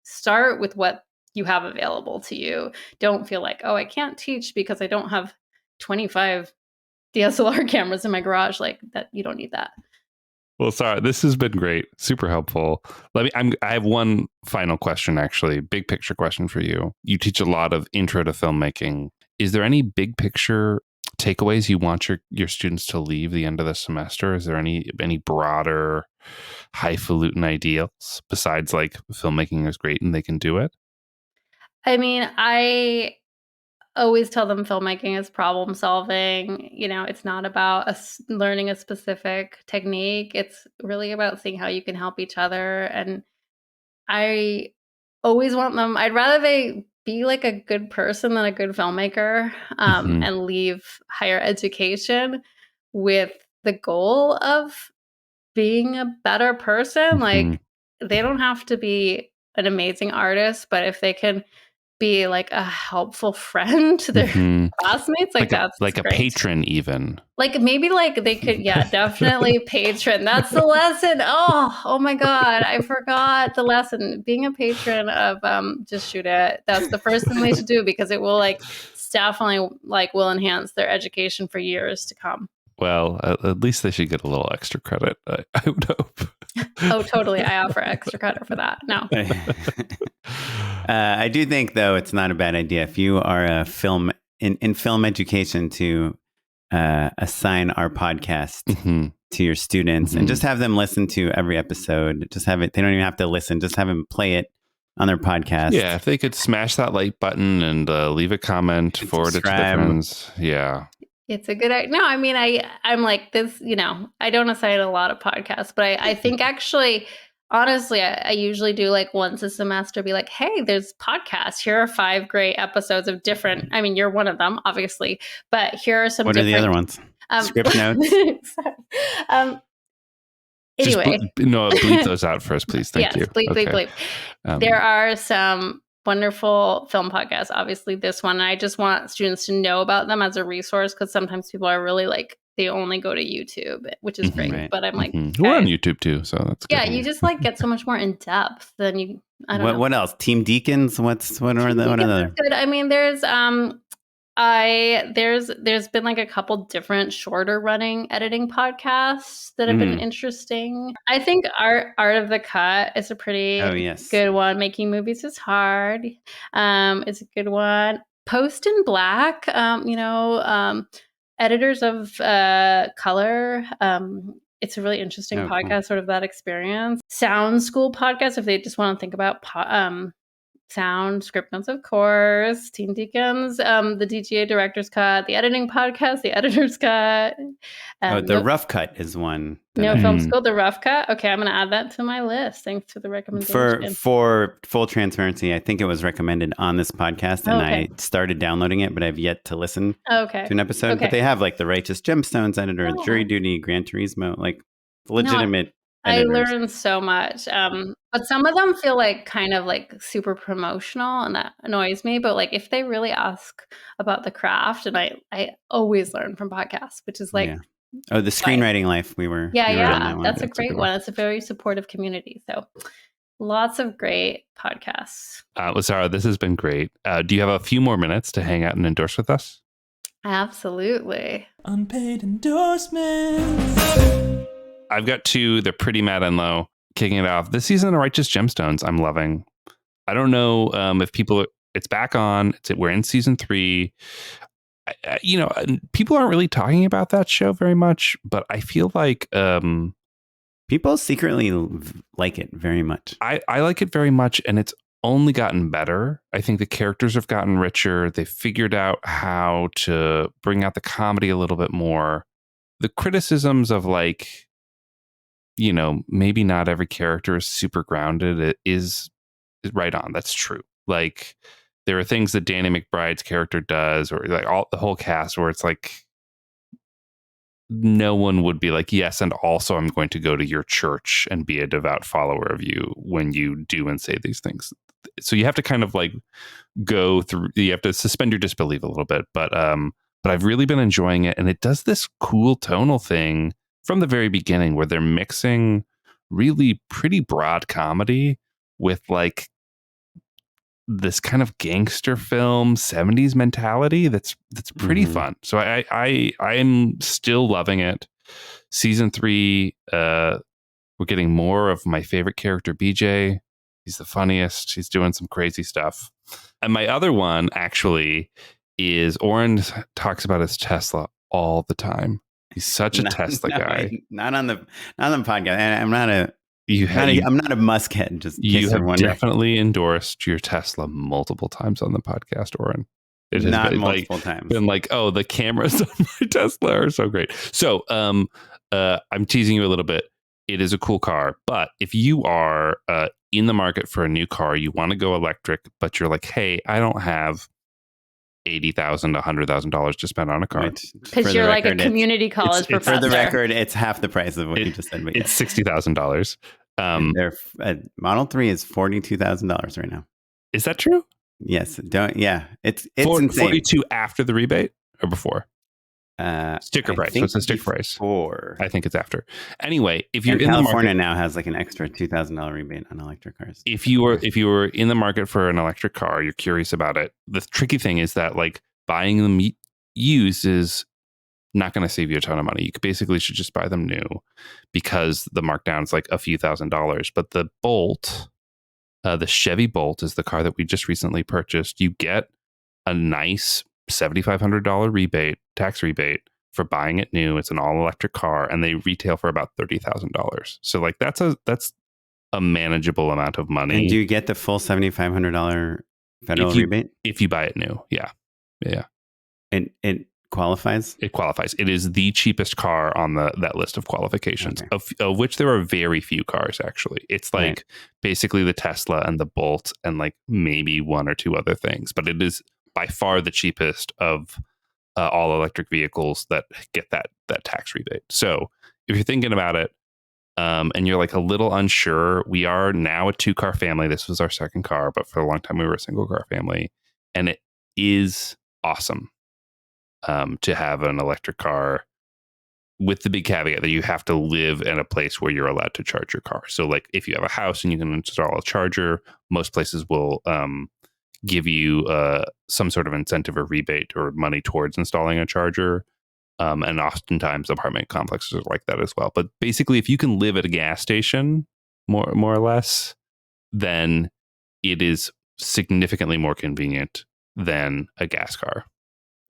start with what you have available to you. Don't feel like, oh, I can't teach because I don't have 25 DSLR cameras in my garage. Like that, you don't need that. Well, Sahra, this has been great. Super helpful. I have one final question, actually. Big picture question for you. You teach a lot of intro to filmmaking. Is there any big picture takeaways you want your students to leave the end of the semester? Is there any broader highfalutin ideals besides like filmmaking is great and they can do it? I mean, I always tell them filmmaking is problem solving. It's not about learning a specific technique. It's really about seeing how you can help each other. And I always want them, I'd rather they be like a good person and a good filmmaker, and leave higher education with the goal of being a better person. Like, they don't have to be an amazing artist, but if they can be like a helpful friend to their classmates, like that's like a great. patron even. Like maybe like they could, yeah, definitely patron. That's the lesson. Oh my God, I forgot the lesson. Being a patron of Just Shoot It. That's the first thing they should do, because it will like definitely like will enhance their education for years to come. Well, at least they should get a little extra credit. I would hope. Oh, totally. I offer extra credit for that. No. I do think, though, it's not a bad idea if you are a film in film education to assign our podcast to your students and just have them listen to every episode. Just have it. They don't even have to listen. Just have them play it on their podcast. Yeah, if they could smash that like button and leave a comment, forward it to their friends. Yeah. It's a good idea. No, I mean, I'm like this, you know, I don't assign a lot of podcasts, but I think actually, honestly, I usually do like once a semester, be like, hey, there's podcasts. Here are 5 great episodes of different, I mean, you're one of them, obviously, but here are some What are the other ones? Script notes? Anyway. Bleep those out first, please. Thank you. Bleep. There are some wonderful film podcasts, obviously this one. And I just want students to know about them as a resource, because sometimes people are really like, they only go to YouTube, which is great. Right. But I'm like, we're on YouTube too, so that's good. Yeah, you just like get so much more in depth than you. I don't know. What else? Team Deacons? What are the? Good. I mean, there's there's been like a couple different shorter running editing podcasts that have been interesting. I think Art of the Cut is a pretty good one. Making Movies is Hard. It's a good one. Post in Black, editors of color. It's a really interesting podcast, cool. Sort of that experience. Sound School podcast, if they just want to think about sound, script notes, of course, Teen Deacons, the DGA Director's Cut, the editing podcast, the Editor's Cut. Rough Cut is one. Film School, the Rough Cut. Okay, I'm going to add that to my list. Thanks for the recommendation. For full transparency, I think it was recommended on this podcast, and I started downloading it, but I've yet to listen to an episode. But they have like the Righteous Gemstones editor, Jury Duty, Gran Turismo, like legitimate. I learned so much. But some of them feel like kind of like super promotional, and that annoys me. But like if they really ask about the craft, and I always learn from podcasts, which is like the Screenwriting Life. We were on that one. That's a great one. It's a very supportive community. So lots of great podcasts. Sahra, this has been great. Do you have a few more minutes to hang out and endorse with us? Absolutely. Unpaid endorsements. I've got 2. They're pretty mad and low. Kicking it off. This season of Righteous Gemstones, I'm loving. I don't know if people... It's back on. We're in season 3. People aren't really talking about that show very much, but I feel like... people secretly like it very much. I like it very much, and it's only gotten better. I think the characters have gotten richer. They've figured out how to bring out the comedy a little bit more. The criticisms of like... maybe not every character is super grounded. It is right on. That's true. Like there are things that Danny McBride's character does, or like the whole cast, where it's like no one would be like, yes, and also I'm going to go to your church and be a devout follower of you when you do and say these things. So you have to kind of like go through. You have to suspend your disbelief a little bit, but I've really been enjoying it, and it does this cool tonal thing from the very beginning, where they're mixing really pretty broad comedy with like this kind of gangster film 70s mentality that's pretty fun. So I'm still loving it. Season 3, we're getting more of my favorite character, BJ. He's the funniest. He's doing some crazy stuff. And my other one actually is Oren talks about his Tesla all the time. He's such a Tesla guy. Not on the podcast. And I'm not a Muskhead. Just you have definitely endorsed your Tesla multiple times on the podcast, Oren. It has not been multiple times. Been like, oh, the cameras on my Tesla are so great. So I'm teasing you a little bit. it is a cool car. But if you are in the market for a new car, you want to go electric, but you're like, hey, I don't have $80,000 to $100,000 to spend on a car. Because you're like a community college professor. For the record, it's half the price of what you just said. But it's $60,000. Model 3 is $42,000 right now. Is that true? Yes. It's insane. 42 after the rebate or before? Sticker price. What's the sticker price? I think it's after. Anyway, if you're in California the market, now has like an extra $2,000 rebate on electric cars. If you were in the market for an electric car, you're curious about it. The tricky thing is that like buying them used is not going to save you a ton of money. You basically should just buy them new because the markdown is like a few $1,000s. But the Bolt, the Chevy Bolt, is the car that we just recently purchased. You get a nice $7,500 tax rebate for buying it new. It's an all-electric car, and they retail for about $30,000. So like that's a manageable amount of money. And do you get the full $7,500 federal rebate if you buy it new? Yeah. It qualifies. It qualifies. It is the cheapest car on that list of qualifications, of which there are very few cars. Actually, it's like basically the Tesla and the Bolt, and like maybe one or two other things, but it is by far the cheapest of all electric vehicles that get that tax rebate. So if you're thinking about it and you're like a little unsure, we are now a 2-car family. This was our second car, but for a long time we were a single car family, and it is awesome to have an electric car, with the big caveat that you have to live in a place where you're allowed to charge your car. So like if you have a house and you can install a charger, most places will give you some sort of incentive or rebate or money towards installing a charger. And oftentimes apartment complexes are like that as well. But basically, if you can live at a gas station, more or less, then it is significantly more convenient than a gas car.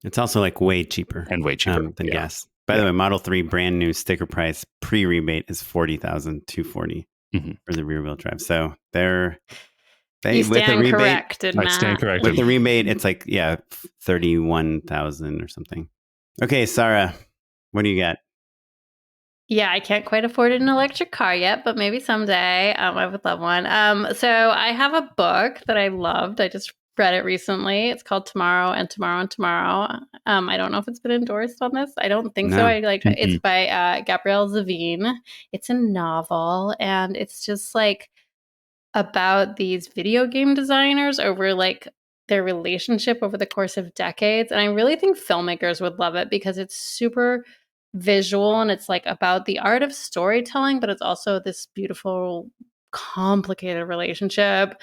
It's also like way cheaper. And way cheaper than gas. By the way, Model 3 brand new sticker price pre-rebate is $40,240 for the rear wheel drive. So you stand corrected, Matt. I stand corrected. With the rebate, it's like, 31,000 or something. Okay, Sahra, what do you got? Yeah, I can't quite afford an electric car yet, but maybe someday I would love one. So I have a book that I loved. I just read it recently. It's called Tomorrow and Tomorrow and Tomorrow. I don't know if it's been endorsed on this. I don't think so. It's by Gabrielle Zavine. It's a novel, and it's just like about these video game designers over like their relationship over the course of decades. And I really think filmmakers would love it because it's super visual and it's like about the art of storytelling, but it's also this beautiful, complicated relationship.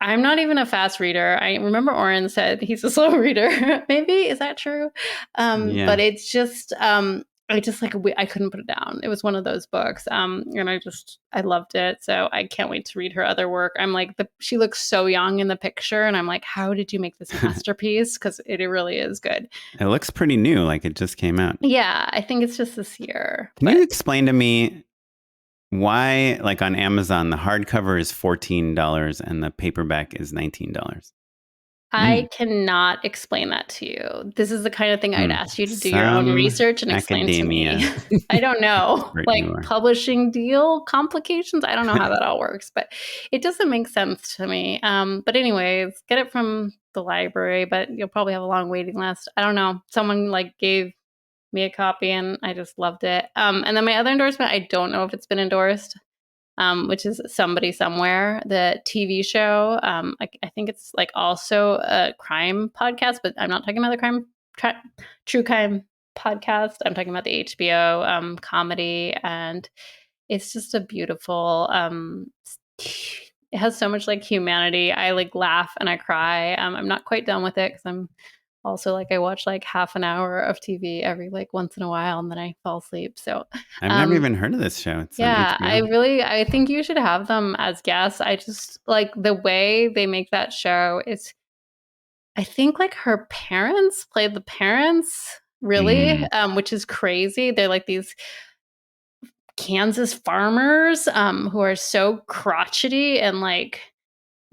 I'm not even a fast reader. I remember Oren said he's a slow reader. Maybe, is that true? But it's just I couldn't put it down. It was one of those books. And I loved it. So I can't wait to read her other work. I'm like, she looks so young in the picture. And I'm like, how did you make this masterpiece? Because it really is good. It looks pretty new. Like it just came out. Yeah, I think it's just this year. Can you explain to me why, like on Amazon, the hardcover is $14 and the paperback is $19? I cannot explain that to you. This is the kind of thing I'd ask you to do your own research and explain to me. I don't know. Like publishing deal complications. I don't know how that all works, but it doesn't make sense to me. But anyways, get it from the library, but you'll probably have a long waiting list. I don't know. Someone like gave me a copy and I just loved it. And then my other endorsement, I don't know if it's been endorsed. Which is Somebody Somewhere, the TV show. I think it's like also a crime podcast, but I'm not talking about the true crime podcast. I'm talking about the HBO comedy, and it's just a beautiful. It has so much like humanity. I like laugh and I cry. I'm not quite done with it because I'm also like I watch like half an hour of TV every like once in a while and then I fall asleep. So I've never even heard of this show. It's I think you should have them as guests. I just like the way they make that show. I think like her parents played the parents really, which is crazy. They're like these Kansas farmers who are so crotchety and like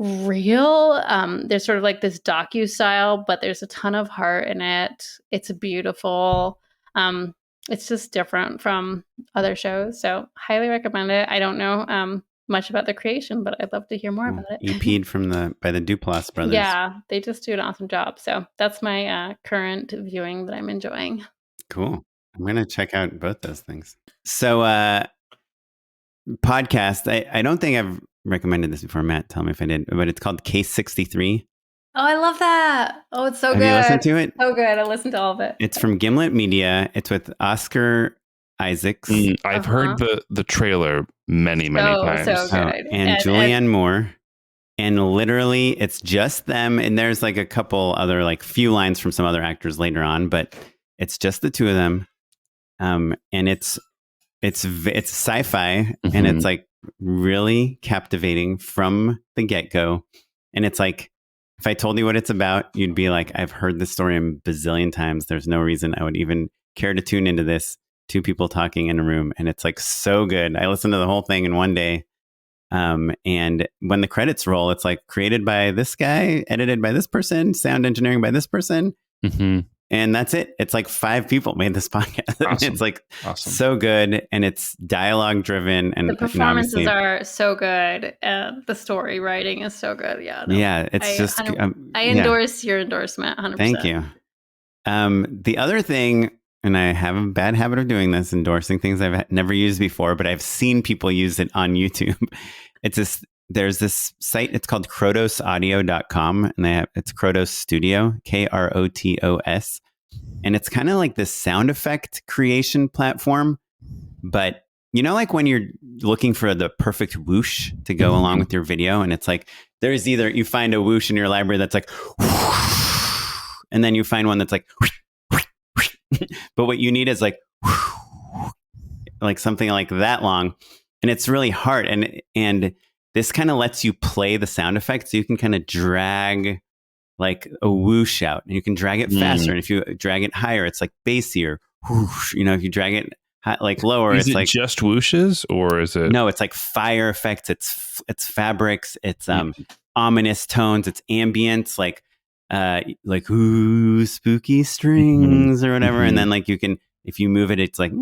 real. There's sort of like this docu style, but there's a ton of heart in it. It's beautiful. it's just different from other shows. So highly recommend it. I don't know much about the creation, but I'd love to hear more about it. EP'd by the Duplass brothers. Yeah, they just do an awesome job. So that's my current viewing that I'm enjoying. Cool. I'm going to check out both those things. So podcast, I don't think I've recommended this before. Matt, tell me if I did, but it's called Case 63. Oh, I love that. Oh, it's so good. Have you listened to it? So good. I listened to all of it. It's from Gimlet Media. It's with Oscar Isaacs. I've heard the trailer many times. So good. And Julianne Moore. And literally, it's just them. And there's like a couple other, like few lines from some other actors later on, but it's just the two of them. And it's sci-fi, and it's like really captivating from the get-go. And it's like, if I told you what it's about, you'd be like, I've heard this story a bazillion times. There's no reason I would even care to tune into this. Two people talking in a room. And it's like so good. I listened to the whole thing in one day. And when the credits roll, it's like created by this guy, edited by this person, sound engineering by this person. And that's it. It's like 5 people made this podcast. Awesome. It's like so good. And it's dialogue driven. And the performances are so good. And the story writing is so good. Yeah. No, yeah. It's I endorse your endorsement 100%. Thank you. The other thing, and I have a bad habit of doing this, endorsing things I've never used before, but I've seen people use it on YouTube. There's this site, it's called KrotosAudio.com, and it's Krotos Studio, Krotos. And it's kind of like this sound effect creation platform. But you know, like when you're looking for the perfect whoosh to go along with your video, and it's like, there's either you find a whoosh in your library that's like, and then you find one that's like, but what you need is like something like that long. And it's really hard. And this kind of lets you play the sound effect. So you can kind of drag like a whoosh out, and you can drag it faster. And if you drag it higher, it's like bassier. Whoosh. You know, if you drag it like lower, it's like like just whooshes, or is it? No, it's like fire effects. It's fabrics. It's ominous tones. It's ambience, like ooh, spooky strings or whatever. And then like you can, if you move it, it's like,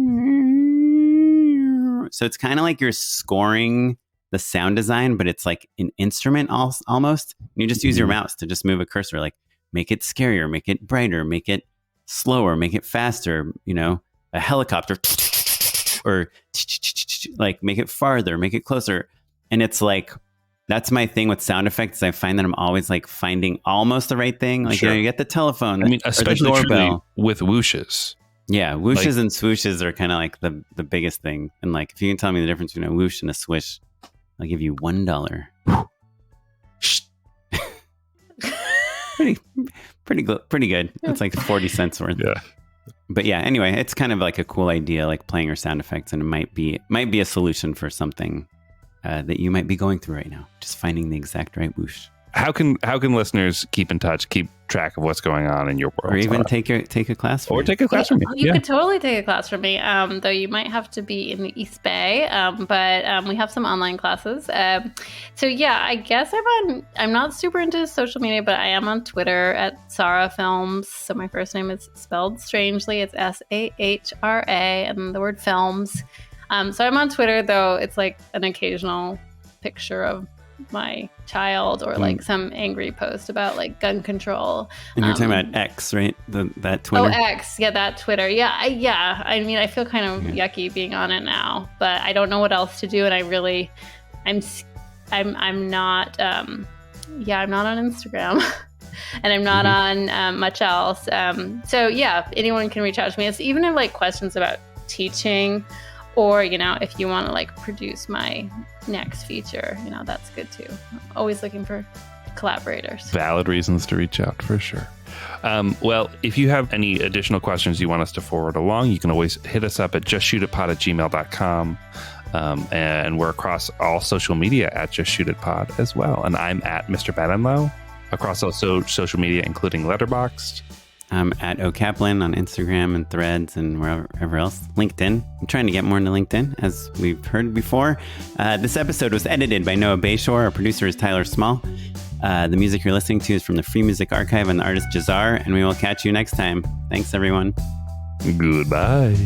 so it's kind of like you're scoring the sound design, but it's like an instrument almost. And you just use your mouse to just move a cursor, like make it scarier, make it brighter, make it slower, make it faster, you know, a helicopter, or like make it farther, make it closer. And it's like, that's my thing with sound effects. I find that I'm always like finding almost the right thing. Like, you know, you get the telephone, I mean, especially or the doorbell with whooshes. Yeah, whooshes and swooshes are kind of like the biggest thing. And like, if you can tell me the difference between a whoosh and a swish, I'll give you $1. pretty good. It's like 40 cents worth. Yeah. But yeah, anyway, it's kind of like a cool idea, like playing your sound effects, and it might be a solution for something that you might be going through right now. Just finding the exact right whoosh. How can listeners keep in touch, keep track of what's going on in your world, or even take a class from take a class from me? You could totally take a class from me, though you might have to be in the East Bay, but we have some online classes. So yeah, I guess I'm not super into social media, but I am on Twitter at Sahra Films. So my first name is spelled strangely. It's SAHRA and the word films. So I'm on Twitter, though it's like an occasional picture of my child, or like some angry post about like gun control. And you're talking about X, right? That Twitter? Oh, X. Yeah, that Twitter. Yeah. I mean, I feel kind of yucky being on it now, but I don't know what else to do. And I'm not, I'm not on Instagram and I'm not on much else. So yeah, anyone can reach out to me. It's even if like questions about teaching, or, you know, if you want to like produce my next feature, you know, that's good too. I'm always looking for collaborators. Valid reasons to reach out for sure. Well, if you have any additional questions you want us to forward along, you can always hit us up at justshootitpod@gmail.com. And we're across all social media at justshootitpod as well. And I'm at Mr. Badinlow across also social media, including Letterboxd. I'm at O'Kaplan on Instagram and Threads and wherever else. LinkedIn. I'm trying to get more into LinkedIn, as we've heard before. This episode was edited by Noah Bayshore. Our producer is Tyler Small. The music you're listening to is from the Free Music Archive and the artist Jazar. And we will catch you next time. Thanks, everyone. Goodbye.